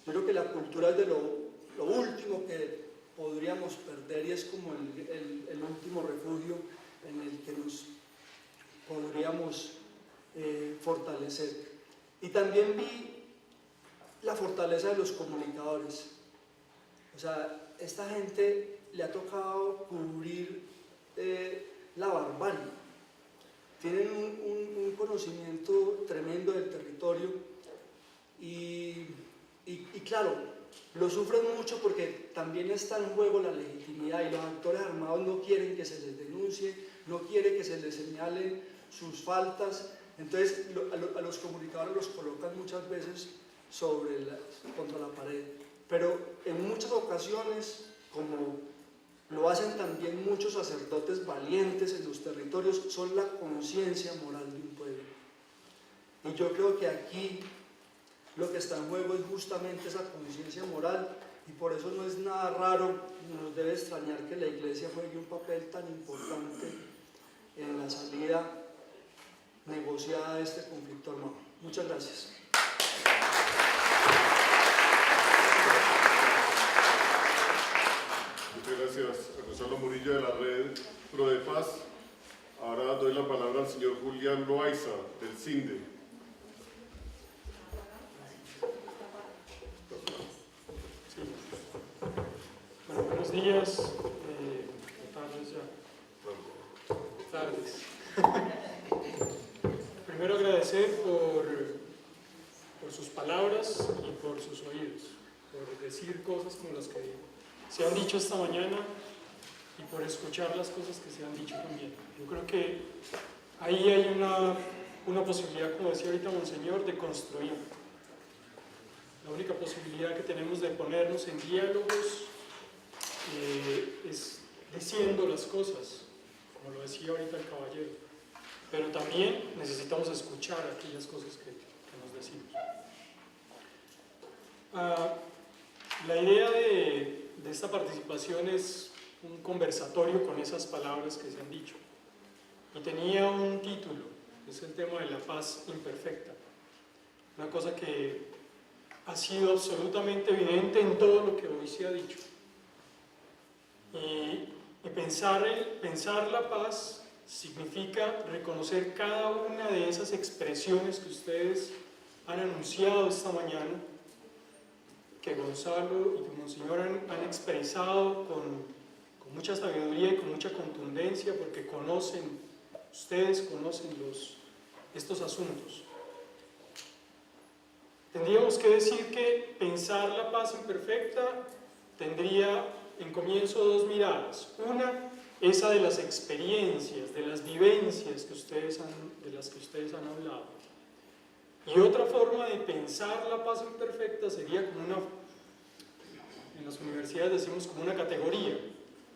Yo creo que la cultura es de lo último que podríamos perder, y es como el último refugio en el que nos podríamos fortalecer. Y también vi la fortaleza de los comunicadores. O sea, esta gente le ha tocado cubrir la barbarie. Tienen un conocimiento tremendo del territorio y claro, lo sufren mucho porque también está en juego la legitimidad, y los actores armados no quieren que se les denuncie, no quieren que se les señalen sus faltas. Entonces a los comunicadores los colocan muchas veces contra la pared, pero en muchas ocasiones, como lo hacen también muchos sacerdotes valientes en los territorios, son la conciencia moral de un pueblo. Y yo creo que aquí lo que está en juego es justamente esa conciencia moral, y por eso no es nada raro, nos debe extrañar que la Iglesia juegue un papel tan importante en la salida negociada de este conflicto armado. Muchas gracias. Muchas gracias. gracias a Gonzalo Murillo de la red Pro de Paz. Ahora doy la palabra al señor Julián Loaiza, del CINDE. Bueno, buenos días, tardes ya. Tardes. Primero agradecer por sus palabras y por sus oídos, por decir cosas como las que se han dicho esta mañana y por escuchar las cosas que se han dicho también. Yo creo que ahí hay una posibilidad, como decía ahorita Monseñor, de construir. La única posibilidad que tenemos de ponernos en diálogos es diciendo las cosas, como lo decía ahorita el caballero, pero también necesitamos escuchar aquellas cosas que nos decimos. La idea de esta participación es un conversatorio con esas palabras que se han dicho, y tenía un título, es el tema de la paz imperfecta, una cosa que ha sido absolutamente evidente en todo lo que hoy se ha dicho. Y pensar la paz significa reconocer cada una de esas expresiones que ustedes han anunciado esta mañana, que Gonzalo y que Monseñor han expresado con mucha sabiduría y con mucha contundencia, porque ustedes conocen estos asuntos. Tendríamos que decir que pensar la paz imperfecta tendría en comienzo dos miradas. Una, esa de las experiencias, de las vivencias de las que ustedes han hablado. Y otra forma de pensar la paz imperfecta sería como en las universidades decimos como una categoría,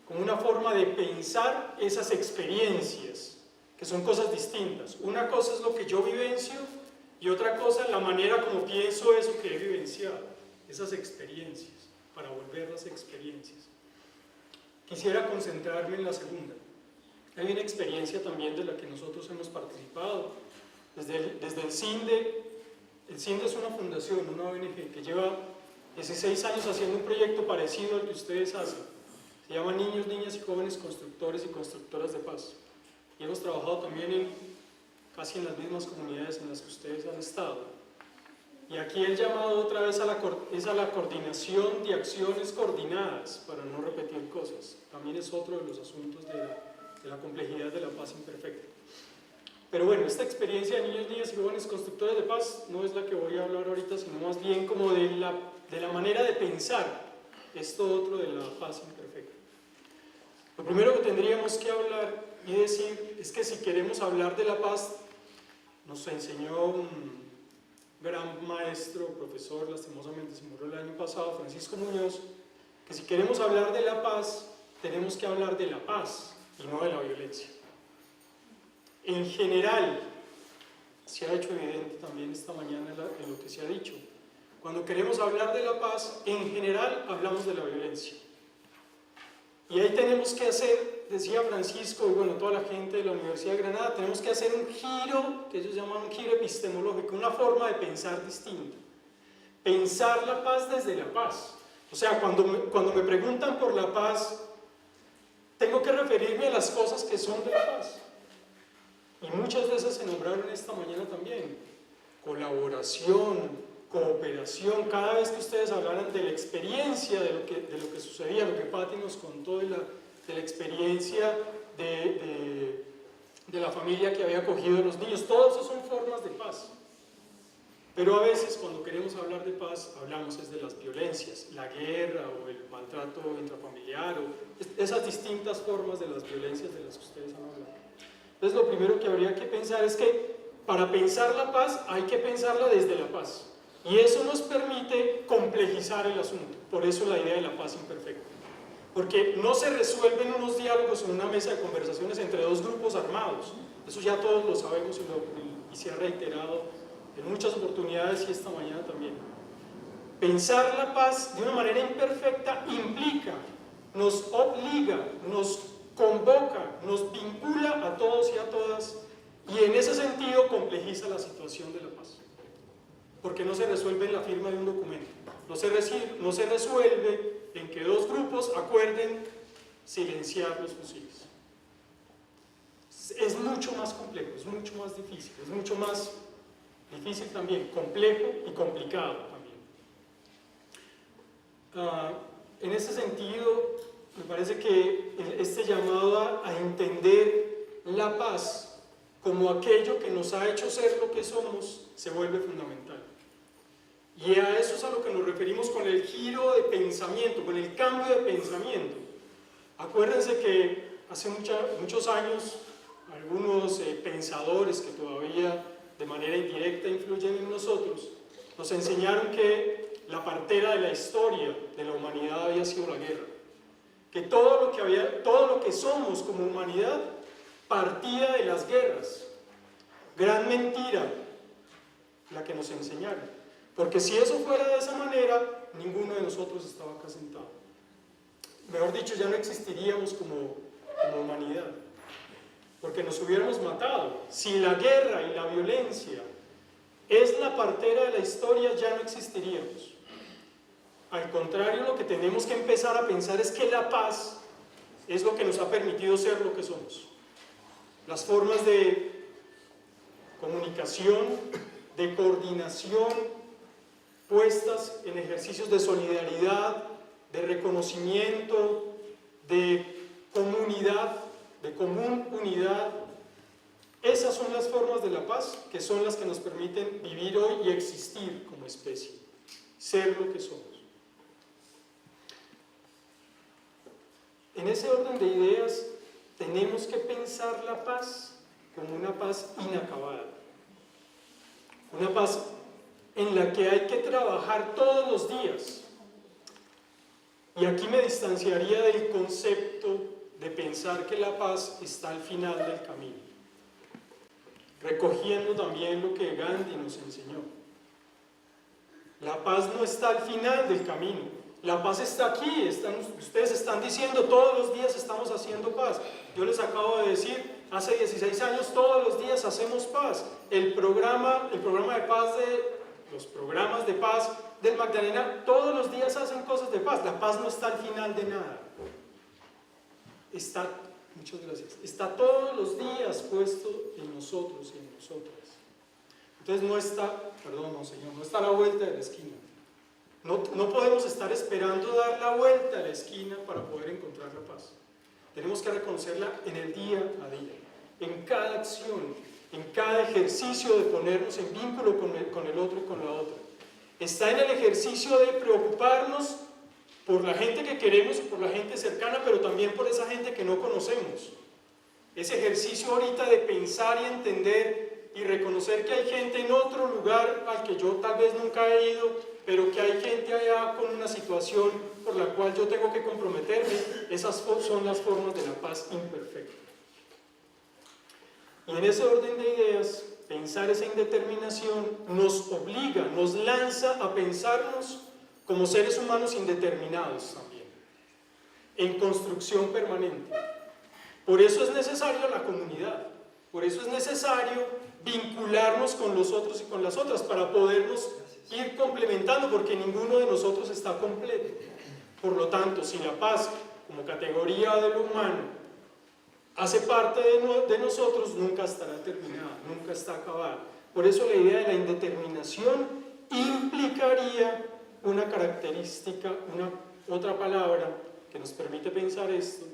como una forma de pensar esas experiencias, que son cosas distintas. Una cosa es lo que yo vivencio y otra cosa es la manera como pienso eso que he vivenciado, esas experiencias, para volverlas experiencias. Quisiera concentrarme en la segunda. Hay una experiencia también de la que nosotros hemos participado. Desde el CINDE es una fundación, una ONG que lleva 16 años haciendo un proyecto parecido al que ustedes hacen. Se llama Niños, Niñas y Jóvenes Constructores y Constructoras de Paz. Y hemos trabajado también casi en las mismas comunidades en las que ustedes han estado. Y aquí el llamado otra vez es a la coordinación de acciones coordinadas, para no repetir cosas. También es otro de los asuntos de la complejidad de la paz imperfecta. Pero bueno, esta experiencia de niños, niñas y jóvenes constructores de paz no es la que voy a hablar ahorita, sino más bien como de la manera de pensar esto otro de la paz imperfecta. Lo primero que tendríamos que hablar y decir es que si queremos hablar de la paz, nos enseñó un gran maestro, profesor, lastimosamente se murió el año pasado, Francisco Muñoz, que si queremos hablar de la paz, tenemos que hablar de la paz y no de la violencia. En general, se ha hecho evidente también esta mañana en lo que se ha dicho. Cuando queremos hablar de la paz, en general hablamos de la violencia. Y ahí tenemos que hacer, decía Francisco y bueno, toda la gente de la Universidad de Granada, tenemos que hacer un giro, que ellos llaman un giro epistemológico, una forma de pensar distinta. Pensar la paz desde la paz. O sea, cuando me preguntan por la paz, tengo que referirme a las cosas que son de la paz. Y muchas veces se nombraron esta mañana también. Colaboración, cooperación. Cada vez que ustedes hablaran de la experiencia de lo que sucedía, lo que Patti nos contó de la experiencia de la familia que había acogido a los niños, todos esos son formas de paz. Pero a veces cuando queremos hablar de paz, hablamos es de las violencias, la guerra o el maltrato intrafamiliar, o esas distintas formas de las violencias de las que ustedes han hablado. Entonces lo primero que habría que pensar es que para pensar la paz hay que pensarla desde la paz. Y eso nos permite complejizar el asunto. Por eso la idea de la paz imperfecta. Porque no se resuelven unos diálogos en una mesa de conversaciones entre dos grupos armados. Eso ya todos lo sabemos y se ha reiterado en muchas oportunidades y esta mañana también. Pensar la paz de una manera imperfecta implica, nos obliga, nos convoca, nos vincula a todos y a todas, y en ese sentido complejiza la situación de la paz. Porque no se resuelve en la firma de un documento, no se resuelve en que dos grupos acuerden silenciar los fusiles. Es mucho más complejo, es mucho más difícil, es mucho más difícil también, complejo y complicado también. En ese sentido, me parece que este llamado a entender la paz como aquello que nos ha hecho ser lo que somos se vuelve fundamental. Y a eso es a lo que nos referimos con el giro de pensamiento, con el cambio de pensamiento. Acuérdense que hace muchos años algunos pensadores que todavía de manera indirecta influyen en nosotros, nos enseñaron que la partera de la historia de la humanidad había sido la guerra. Que todo lo que somos como humanidad partía de las guerras. Gran mentira la que nos enseñaron. Porque si eso fuera de esa manera, ninguno de nosotros estaba acá sentado. Mejor dicho, ya no existiríamos como humanidad. Porque nos hubiéramos matado. Si la guerra y la violencia es la partera de la historia, ya no existiríamos. Al contrario, lo que tenemos que empezar a pensar es que la paz es lo que nos ha permitido ser lo que somos. Las formas de comunicación, de coordinación, puestas en ejercicios de solidaridad, de reconocimiento, de comunidad, de común unidad. Esas son las formas de la paz que son las que nos permiten vivir hoy y existir como especie, ser lo que somos. En ese orden de ideas tenemos que pensar la paz como una paz inacabada, una paz en la que hay que trabajar todos los días. Y aquí me distanciaría del concepto de pensar que la paz está al final del camino, recogiendo también lo que Gandhi nos enseñó. La paz no está al final del camino, la paz está aquí. Ustedes están diciendo todos los días estamos haciendo paz. Yo les acabo de decir, hace 16 años todos los días hacemos paz. El programa de paz los programas de paz del Magdalena todos los días hacen cosas de paz. La paz no está al final de nada. Muchas gracias. Está todos los días puesto en nosotros y en nosotras. Entonces no está a la vuelta de la esquina. No podemos estar esperando dar la vuelta a la esquina para poder encontrar la paz. Tenemos que reconocerla en el día a día, en cada acción, en cada ejercicio de ponernos en vínculo con el otro y con la otra. Está en el ejercicio de preocuparnos por la gente que queremos y por la gente cercana, pero también por esa gente que no conocemos. Ese ejercicio ahorita de pensar y entender y reconocer que hay gente en otro lugar al que yo tal vez nunca he ido, pero que hay gente allá con una situación por la cual yo tengo que comprometerme. Esas son las formas de la paz imperfecta. Y en ese orden de ideas, pensar esa indeterminación nos obliga, nos lanza a pensarnos como seres humanos indeterminados también, en construcción permanente. Por eso es necesaria la comunidad, por eso es necesario vincularnos con los otros y con las otras para podernos ir complementando, porque ninguno de nosotros está completo. Por lo tanto, si la paz como categoría de lo humano hace parte de nosotros, nunca estará terminada, nunca está acabada. Por eso la idea de la indeterminación implicaría una característica, otra palabra que nos permite pensar esto,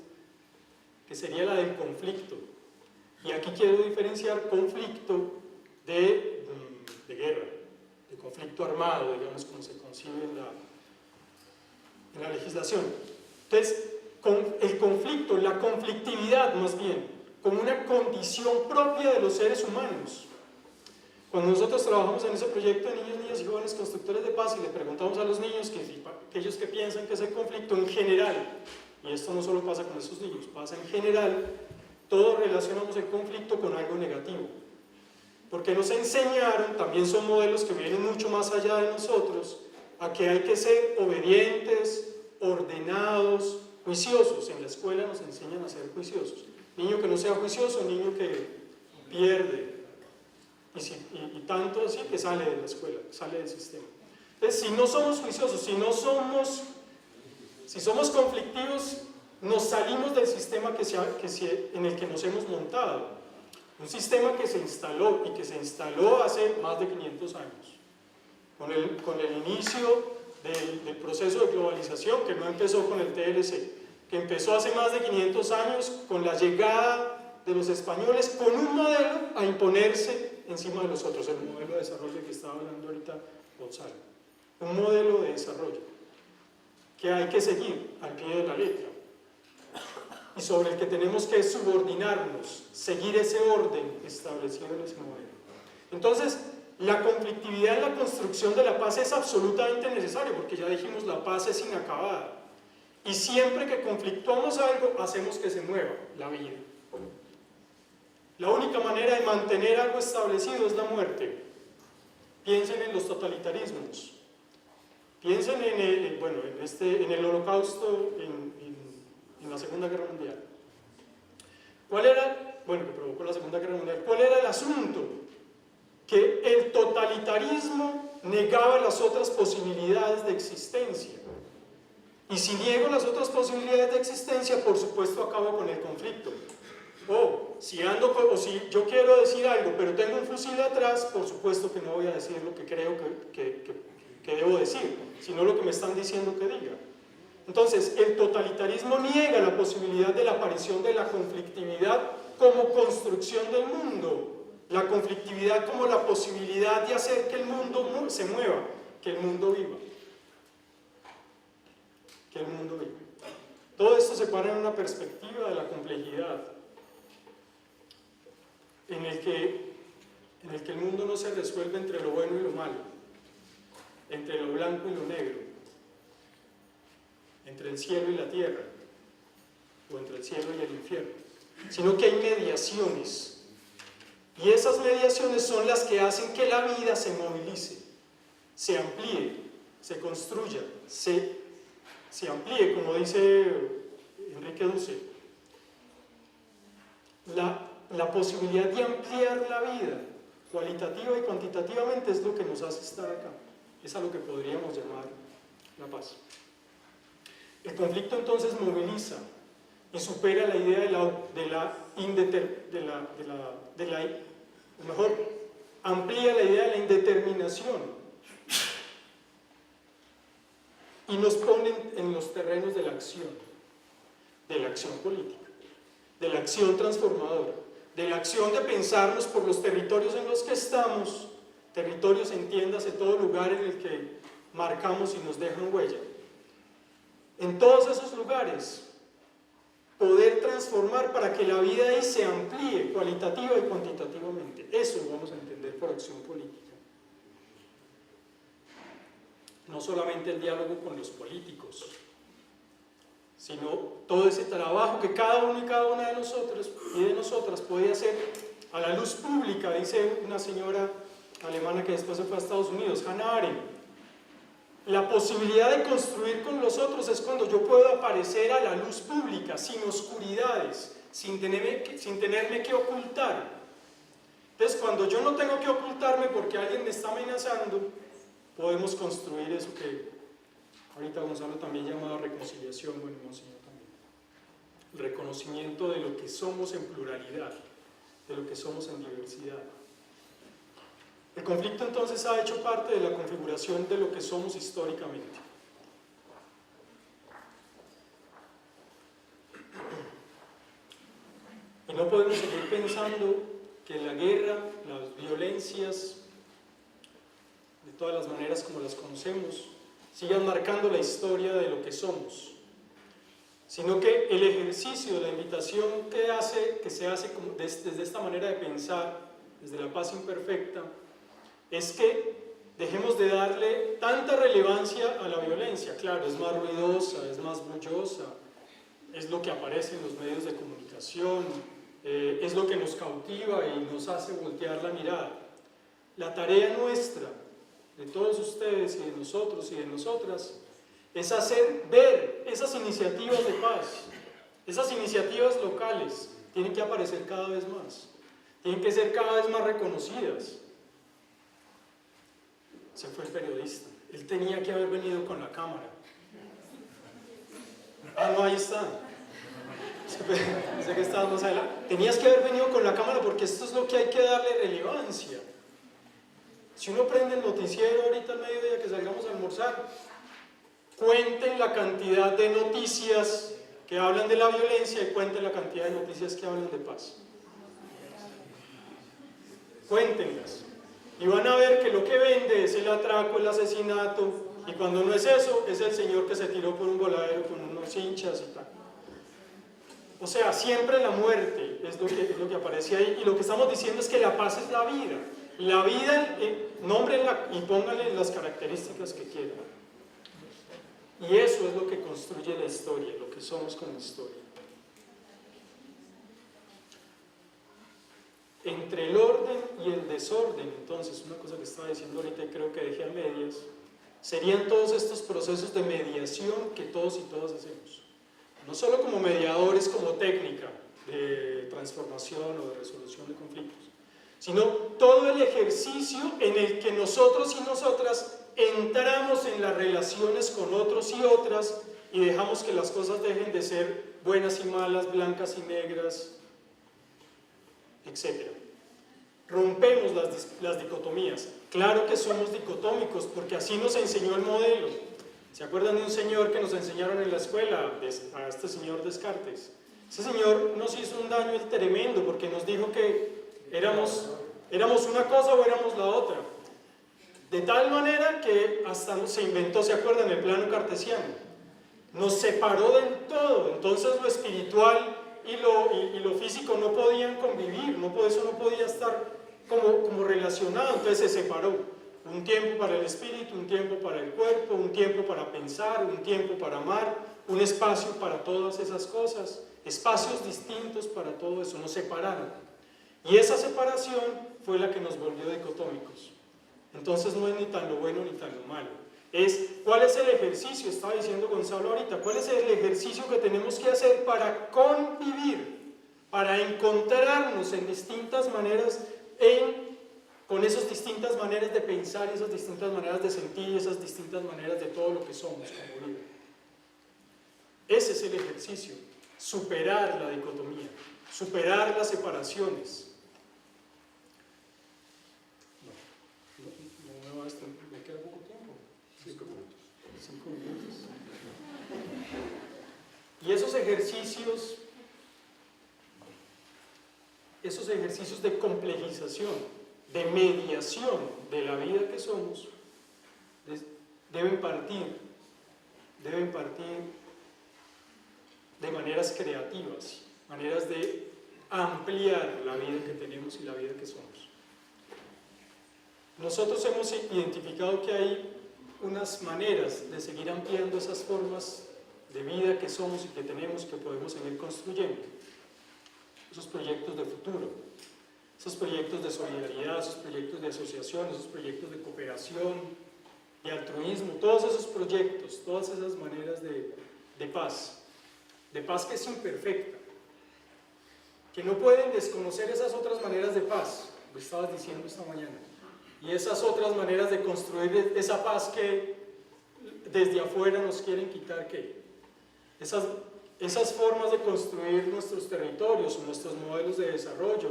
que sería la del conflicto. Y aquí quiero diferenciar conflicto de guerra, de conflicto armado, digamos, como se concibe en la legislación. Entonces, el conflicto, la conflictividad más bien, como una condición propia de los seres humanos. Cuando nosotros trabajamos en ese proyecto de niños, niñas y jóvenes constructores de paz y le preguntamos a los niños, aquellos que piensan que es el conflicto en general, y esto no solo pasa con esos niños, pasa en general, todos relacionamos el conflicto con algo negativo. Porque nos enseñaron, también son modelos que vienen mucho más allá de nosotros, a que hay que ser obedientes, ordenados, juiciosos. En la escuela nos enseñan a ser juiciosos. Niño que no sea juicioso, niño que pierde. Y tanto así que sale de la escuela, sale del sistema. Entonces, si no somos juiciosos, si somos conflictivos, nos salimos del sistema en el que nos hemos montado, un sistema que se instaló y que se instaló hace más de 500 años, con el inicio del proceso de globalización, que no empezó con el TLC, que empezó hace más de 500 años con la llegada de los españoles con un modelo a imponerse encima de los otros, el modelo de desarrollo que estaba hablando ahorita Gonzalo, un modelo de desarrollo que hay que seguir al pie de la letra y sobre el que tenemos que subordinarnos, seguir ese orden establecido en ese modelo. Entonces, la conflictividad en la construcción de la paz es absolutamente necesaria, porque ya dijimos, la paz es inacabada. Y siempre que conflictuamos algo, hacemos que se mueva la vida. La única manera de mantener algo establecido es la muerte. Piensen en los totalitarismos. Piensen en el Holocausto, en la Segunda Guerra Mundial. Que provocó la Segunda Guerra Mundial. ¿Cuál era el asunto? Que el totalitarismo negaba las otras posibilidades de existencia. Y si niego las otras posibilidades de existencia, por supuesto acabo con el conflicto. Si yo quiero decir algo, pero tengo un fusil atrás, por supuesto que no voy a decir lo que creo que debo decir, sino lo que me están diciendo que diga. Entonces, el totalitarismo niega la posibilidad de la aparición de la conflictividad como construcción del mundo. La conflictividad como la posibilidad de hacer que el mundo se mueva, que el mundo viva. Que el mundo viva. Todo esto se para en una perspectiva de la complejidad, en el que el mundo no se resuelve entre lo bueno y lo malo, entre lo blanco y lo negro, entre el cielo y la tierra, o entre el cielo y el infierno, sino que hay mediaciones. Y esas mediaciones son las que hacen que la vida se movilice, se amplíe, se construya, se amplíe, como dice Enrique Dussel. La posibilidad de ampliar la vida, cualitativa y cuantitativamente, es lo que nos hace estar acá. Es a lo que podríamos llamar la paz. El conflicto entonces moviliza y supera la idea amplía la idea de la indeterminación y nos pone en los terrenos de la acción política, de la acción transformadora, de la acción de pensarnos por los territorios en los que estamos, territorios, entiéndase, todo lugar en el que marcamos y nos dejan huella. En todos esos lugares, poder transformar para que la vida ahí se amplíe cualitativa y cuantitativamente. Eso lo vamos a entender por acción política. No solamente el diálogo con los políticos, sino todo ese trabajo que cada uno y cada una de nosotros y de nosotras puede hacer a la luz pública, dice una señora alemana que después se fue a Estados Unidos, Hannah Arendt. La posibilidad de construir con los otros es cuando yo puedo aparecer a la luz pública, sin oscuridades, sin tenerme que ocultar. Entonces, cuando yo no tengo que ocultarme porque alguien me está amenazando, podemos construir eso que ahorita Gonzalo también llamaba reconciliación, bueno, Monseñor también. El reconocimiento de lo que somos en pluralidad, de lo que somos en diversidad. El conflicto entonces ha hecho parte de la configuración de lo que somos históricamente. Y no podemos seguir pensando que la guerra, las violencias, de todas las maneras como las conocemos, sigan marcando la historia de lo que somos, sino que el ejercicio de la invitación que se hace desde esta manera de pensar, desde la paz imperfecta, es que dejemos de darle tanta relevancia a la violencia. Claro, es más ruidosa, es más bullosa, es lo que aparece en los medios de comunicación, es lo que nos cautiva y nos hace voltear la mirada. La tarea nuestra, de todos ustedes y de nosotros y de nosotras, es hacer ver esas iniciativas de paz, esas iniciativas locales, tienen que aparecer cada vez más, tienen que ser cada vez más reconocidas. Se fue el periodista, él tenía que haber venido con la cámara. No, ahí está. Pensé que estabas más adelante. Tenías que haber venido con la cámara porque esto es lo que hay que darle relevancia. Si uno prende el noticiero ahorita al mediodía que salgamos a almorzar, cuenten la cantidad de noticias que hablan de la violencia y cuenten la cantidad de noticias que hablan de paz. Cuéntenlas. Y van a ver que lo que vende es el atraco, el asesinato, y cuando no es eso, es el señor que se tiró por un voladero con unos hinchas y tal. O sea, siempre la muerte es lo que aparece ahí, y lo que estamos diciendo es que la paz es la vida. La vida, nómbrenla y pónganle las características que quieran. Y eso es lo que construye la historia, lo que somos como historia. Entre el orden y el desorden, entonces, una cosa que estaba diciendo ahorita y creo que dejé a medias, serían todos estos procesos de mediación que todos y todas hacemos. No solo como mediadores, como técnica de transformación o de resolución de conflictos, sino todo el ejercicio en el que nosotros y nosotras entramos en las relaciones con otros y otras y dejamos que las cosas dejen de ser buenas y malas, blancas y negras, etc. Rompemos las dicotomías. Claro que somos dicotómicos porque así nos enseñó el modelo. ¿Se acuerdan de un señor que nos enseñaron en la escuela? A este señor Descartes. Ese señor nos hizo un daño tremendo porque nos dijo que éramos una cosa o éramos la otra. De tal manera que hasta se inventó, ¿se acuerdan? El plano cartesiano. Nos separó del todo. Entonces lo espiritual y lo físico no podían convivir, eso no podía estar como relacionado, entonces se separó. Un tiempo para el espíritu, un tiempo para el cuerpo, un tiempo para pensar, un tiempo para amar, un espacio para todas esas cosas, espacios distintos para todo eso, nos separaron. Y esa separación fue la que nos volvió dicotómicos. Entonces no es ni tan lo bueno ni tan lo malo. ¿Cuál es el ejercicio? Estaba diciendo Gonzalo ahorita, ¿cuál es el ejercicio que tenemos que hacer para convivir, para encontrarnos en distintas maneras, con esas distintas maneras de pensar, esas distintas maneras de sentir, esas distintas maneras de todo lo que somos como vida? Ese es el ejercicio, superar la dicotomía, superar las separaciones. Me queda poco tiempo. 5 minutos. Y esos ejercicios de complejización, de mediación de la vida que somos, deben partir de maneras creativas, maneras de ampliar la vida que tenemos y la vida que somos. Nosotros hemos identificado que hay unas maneras de seguir ampliando esas formas de vida que somos y que tenemos, que podemos seguir construyendo. Esos proyectos de futuro, esos proyectos de solidaridad, esos proyectos de asociación, esos proyectos de cooperación, de altruismo, todos esos proyectos, todas esas maneras de paz que es imperfecta, que no pueden desconocer esas otras maneras de paz, lo estabas diciendo esta mañana. Y esas otras maneras de construir esa paz que desde afuera nos quieren quitar, ¿qué? Esas formas de construir nuestros territorios o nuestros modelos de desarrollo,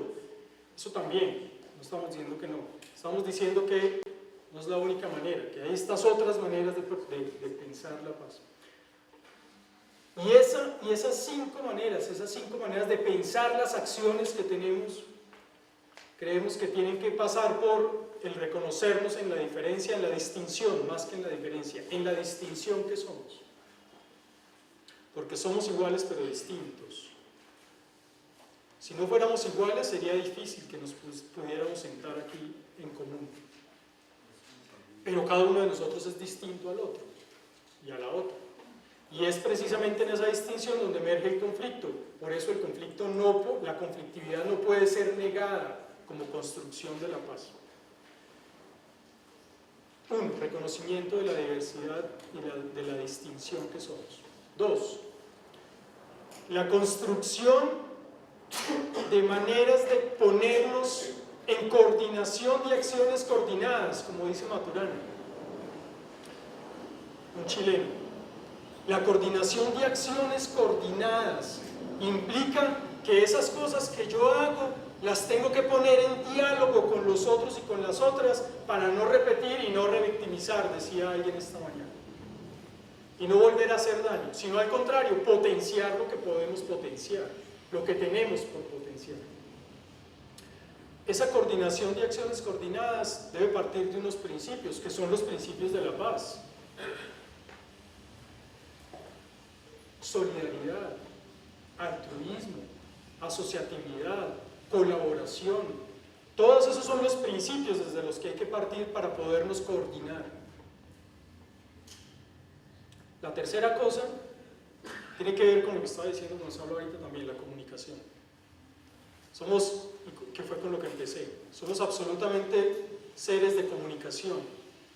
eso también, no estamos diciendo que no, estamos diciendo que no es la única manera, que hay estas otras maneras de pensar la paz. Y esas cinco maneras de pensar las acciones que tenemos, creemos que tienen que pasar por el reconocernos en la diferencia, en la distinción, más que en la diferencia, en la distinción que somos. Porque somos iguales pero distintos. Si no fuéramos iguales sería difícil que nos pudiéramos sentar aquí en común. Pero cada uno de nosotros es distinto al otro y a la otra. Y es precisamente en esa distinción donde emerge el conflicto. Por eso el conflicto la conflictividad no puede ser negada como construcción de la paz. 1. Reconocimiento de la diversidad y de la distinción que somos. 2. La construcción de maneras de ponernos en coordinación de acciones coordinadas, como dice Maturana, un chileno. La coordinación de acciones coordinadas implica que esas cosas que yo hago las tengo que poner en diálogo con los otros y con las otras para no repetir y no revictimizar, decía alguien esta mañana. Y no volver a hacer daño, sino al contrario, potenciar lo que podemos potenciar, lo que tenemos por potenciar. Esa coordinación de acciones coordinadas debe partir de unos principios, que son los principios de la paz. Solidaridad, altruismo, asociatividad, colaboración. Todos esos son los principios desde los que hay que partir para podernos coordinar. La tercera cosa tiene que ver con lo que estaba diciendo Gonzalo ahorita también, la comunicación. Somos, que fue con lo que empecé, somos absolutamente seres de comunicación.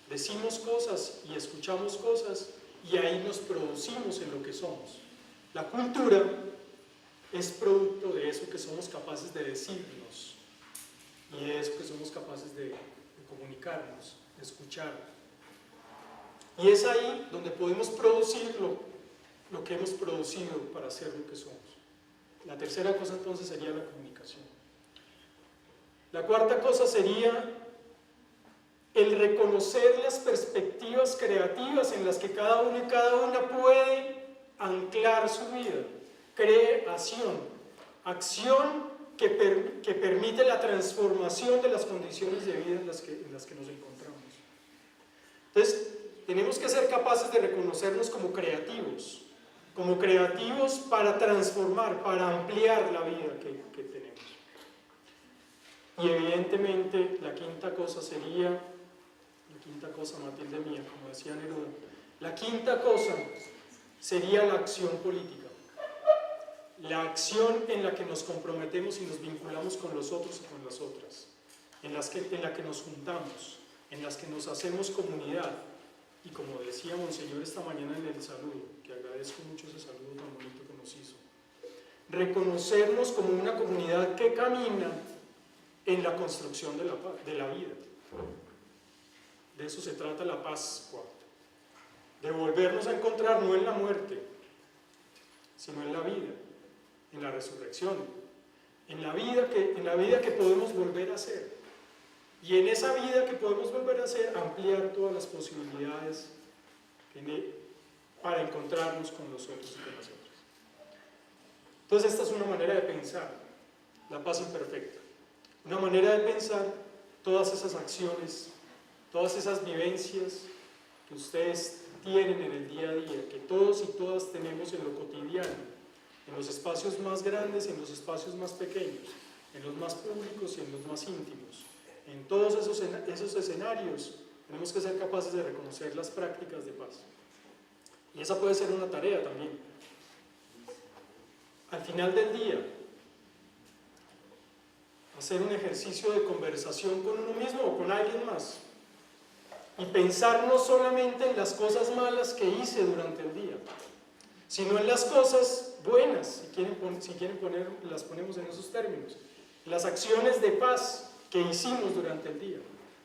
Decimos cosas y escuchamos cosas y ahí nos producimos en lo que somos. La cultura es producto de eso que somos capaces de decirnos y de eso que somos capaces de comunicarnos, de escuchar. Y es ahí donde podemos producir lo que hemos producido para ser lo que somos. La tercera cosa entonces sería la comunicación. La cuarta cosa sería el reconocer las perspectivas creativas en las que cada uno y cada una puede anclar su vida. Creación, acción que permite la transformación de las condiciones de vida en las que nos encontramos. Entonces, tenemos que ser capaces de reconocernos como creativos para transformar, para ampliar la vida que tenemos. Y evidentemente la quinta cosa Matilde mía, como decía Neruda, la quinta cosa sería la acción política. La acción en la que nos comprometemos y nos vinculamos con los otros y con las otras, en la que nos juntamos, en las que nos hacemos comunidad. Y como decía Monseñor esta mañana en el saludo, que agradezco mucho ese saludo tan bonito que nos hizo, reconocernos como una comunidad que camina en la construcción de la vida. De eso se trata la Pascua, de volvernos a encontrar no en la muerte, sino en la vida, en la resurrección, en la vida que podemos volver a ser. Y en esa vida que podemos volver a hacer, ampliar todas las posibilidades para encontrarnos con los otros y con las otras. Entonces esta es una manera de pensar la paz imperfecta. Una manera de pensar todas esas acciones, todas esas vivencias que ustedes tienen en el día a día, que todos y todas tenemos en lo cotidiano, en los espacios más grandes, en los espacios más pequeños, en los más públicos y en los más íntimos. En todos esos escenarios tenemos que ser capaces de reconocer las prácticas de paz. Y esa puede ser una tarea también. Al final del día, hacer un ejercicio de conversación con uno mismo o con alguien más. Y pensar no solamente en las cosas malas que hice durante el día, sino en las cosas buenas, si quieren las ponemos en esos términos. Las acciones de paz que hicimos durante el día,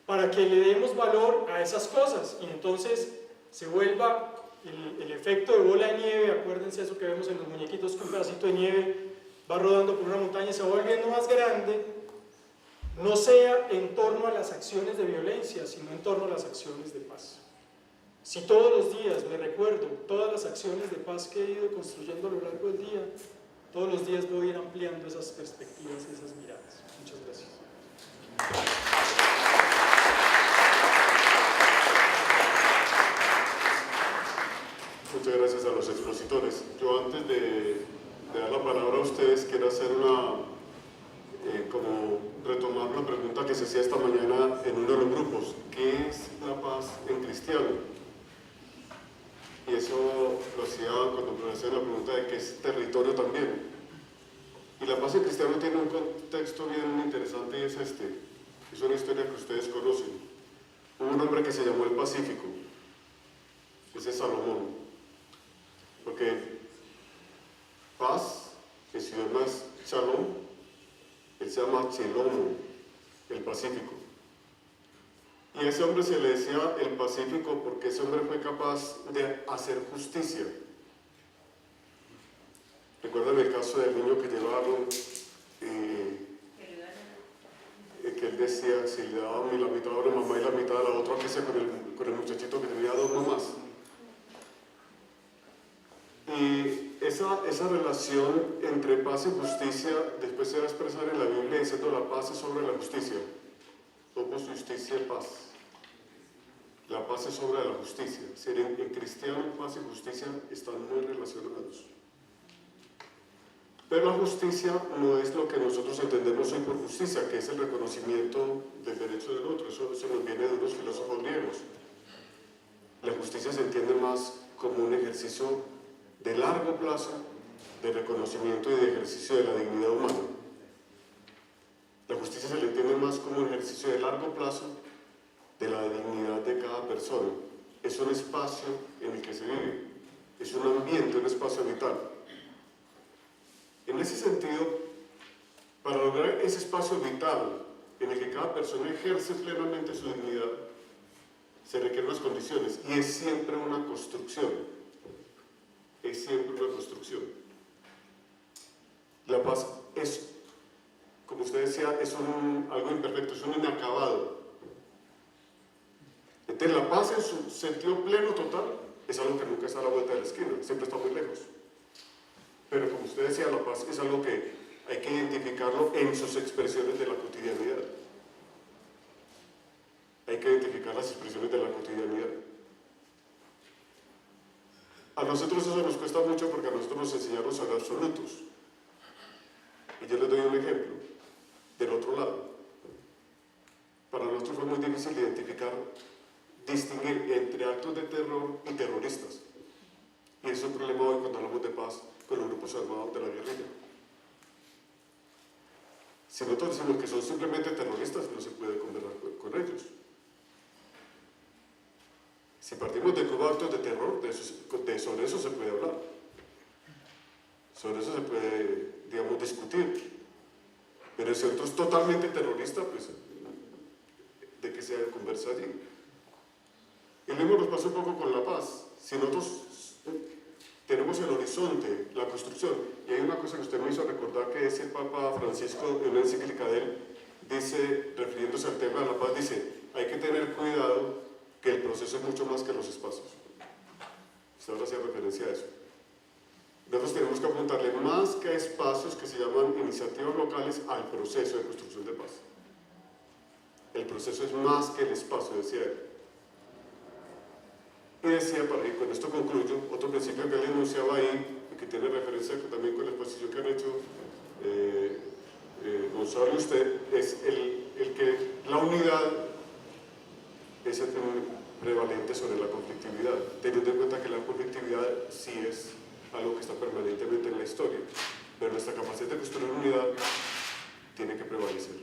para que le demos valor a esas cosas y entonces se vuelva el efecto de bola de nieve. Acuérdense eso que vemos en los muñequitos, que un pedacito de nieve va rodando por una montaña y se va volviendo más grande, no sea en torno a las acciones de violencia, sino en torno a las acciones de paz. Si todos los días me recuerdo todas las acciones de paz que he ido construyendo a lo largo del día, todos los días voy a ir ampliando esas perspectivas y esas miradas. Muchas gracias. Muchas gracias a los expositores. Yo antes de dar la palabra a ustedes quiero hacer como retomar una pregunta que se hacía esta mañana en uno de los grupos. ¿Qué es la paz en cristiano? Y eso lo hacía cuando me hacían la pregunta de qué es territorio también. Y la paz en cristiano tiene un contexto bien interesante y es este. Es una historia que ustedes conocen. Hubo un hombre que se llamó el Pacífico. Ese es Salomón. Porque paz, en su idioma es Shalom, él se llama Chelomo, el Pacífico. Y a ese hombre se le decía el Pacífico porque ese hombre fue capaz de hacer justicia. recuerdan el caso del niño que llevaron, que él decía, si le daban la mitad a una mamá y la mitad a la otra, ¿qué hacía con el muchachito que tenía 2 mamás? Y esa relación entre paz y justicia después se va a expresar en la Biblia diciendo la paz es sobre la justicia. Opus justicia y paz. La paz es sobre la justicia. En cristiano, paz y justicia están muy relacionados. Pero la justicia no es lo que nosotros entendemos hoy por justicia, que es el reconocimiento del derecho del otro. Eso nos viene de unos filósofos griegos. La justicia se entiende más como un ejercicio de largo plazo de reconocimiento y de ejercicio de la dignidad humana. La justicia se le entiende más como un ejercicio de largo plazo de la dignidad de cada persona. Es un espacio en el que se vive, es un ambiente, un espacio vital. En ese sentido, para lograr ese espacio vital en el que cada persona ejerce plenamente su dignidad, se requieren unas condiciones y es siempre una construcción. Es siempre una construcción. La paz es, como usted decía, es algo imperfecto, es un inacabado. Entonces la paz en su sentido pleno, total, es algo que nunca está a la vuelta de la esquina, siempre está muy lejos. Pero como usted decía, la paz es algo que hay que identificarlo en sus expresiones de la cotidianidad. Hay que identificar las expresiones de la cotidianidad. A nosotros eso nos cuesta mucho porque a nosotros nos enseñaron sobre absolutos. Y yo les doy un ejemplo, del otro lado. Para nosotros fue muy difícil identificar, distinguir entre actos de terror y terroristas. Y es un problema hoy cuando hablamos de paz con los grupos armados de la guerrilla. Si nosotros decimos que son simplemente terroristas, no se puede conversar con ellos. Si partimos de Cuba actos de terror, sobre eso se puede hablar. Sobre eso se puede, digamos, discutir. Pero si otro es totalmente terrorista, pues, ¿de qué se conversa allí? Y lo mismo nos pasa un poco con la paz. Si nosotros tenemos el horizonte, la construcción, y hay una cosa que usted me hizo recordar que ese Papa Francisco, en una encíclica de él, dice, refiriéndose al tema de la paz, dice, hay que tener cuidado que el proceso es mucho más que los espacios. Usted ahora hacía referencia a eso. Nosotros tenemos que apuntarle más que a espacios que se llaman iniciativas locales al proceso de construcción de paz. El proceso es más que el espacio, decía él. Y decía, para ir con esto concluyo, otro principio que él enunciaba ahí, y que tiene referencia también con la exposición que han hecho Gonzalo y usted, es el que la unidad es el prevalente sobre la conflictividad, teniendo en cuenta que la conflictividad sí es algo que está permanentemente en la historia, pero nuestra capacidad de construir unidad tiene que prevalecer.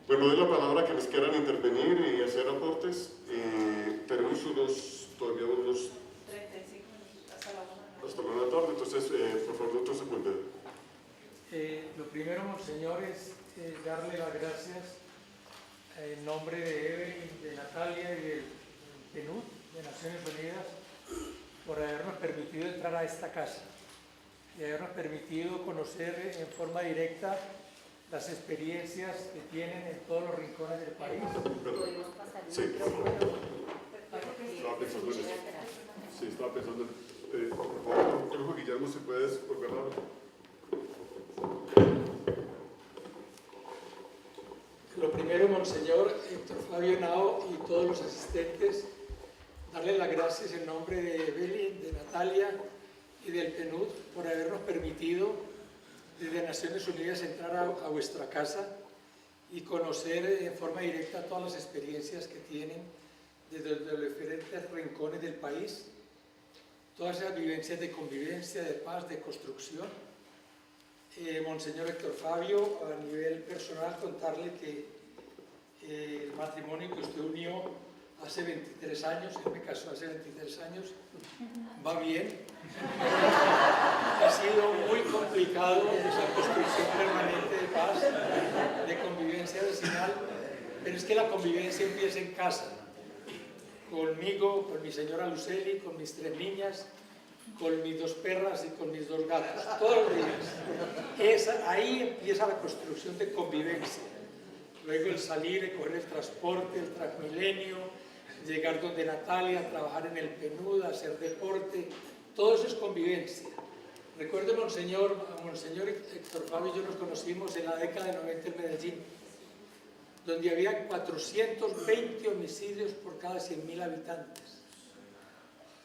Bueno, doy la palabra a quienes quieran intervenir y hacer aportes. Tenemos todavía unos 35 minutos hasta la tarde, entonces, por favor, doctor Sepúlveda. Lo primero, monseñor, es darle las gracias en nombre de Evelyn, de Natalia y del PNUD, de Naciones Unidas, por habernos permitido entrar a esta casa y habernos permitido conocer en forma directa las experiencias que tienen en todos los rincones del país. podemos pasar el Sí. micrófono. Estaba pensando en eso. Sí, estaba pensando en... por favor, Guillermo, si puedes volver a... Lo primero, monseñor Héctor Fabio Henao y todos los asistentes, darle las gracias en nombre de Evelyn, de Natalia y del PNUD por habernos permitido desde Naciones Unidas entrar a vuestra casa y conocer en forma directa todas las experiencias que tienen desde los diferentes rincones del país, todas esas vivencias de convivencia, de paz, de construcción. Monseñor Héctor Fabio, a nivel personal, contarle que el matrimonio que usted unió hace 23 años, él me casó hace 23 años, va bien. Ha sido muy complicado esa construcción permanente de paz, de convivencia vecinal, pero es que la convivencia empieza en casa, conmigo, con mi señora Luceli, con mis 3 niñas, con mis 2 perras y con mis 2 gatos, todos los días. Ahí empieza la construcción de convivencia. Luego el salir, el coger el transporte, el Transmilenio, llegar donde Natalia, trabajar en el PNUD, hacer deporte, todo eso es convivencia. Recuerdo a Monseñor Héctor Fabio y yo nos conocimos en la década de 90 en Medellín, donde había 420 homicidios por cada 100.000 habitantes.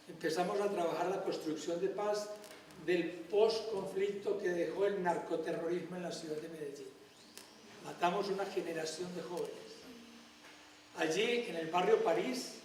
Empezamos a trabajar la construcción de paz del post-conflicto que dejó el narcoterrorismo en la ciudad de Medellín. Matamos una generación de jóvenes. Allí, en el barrio París,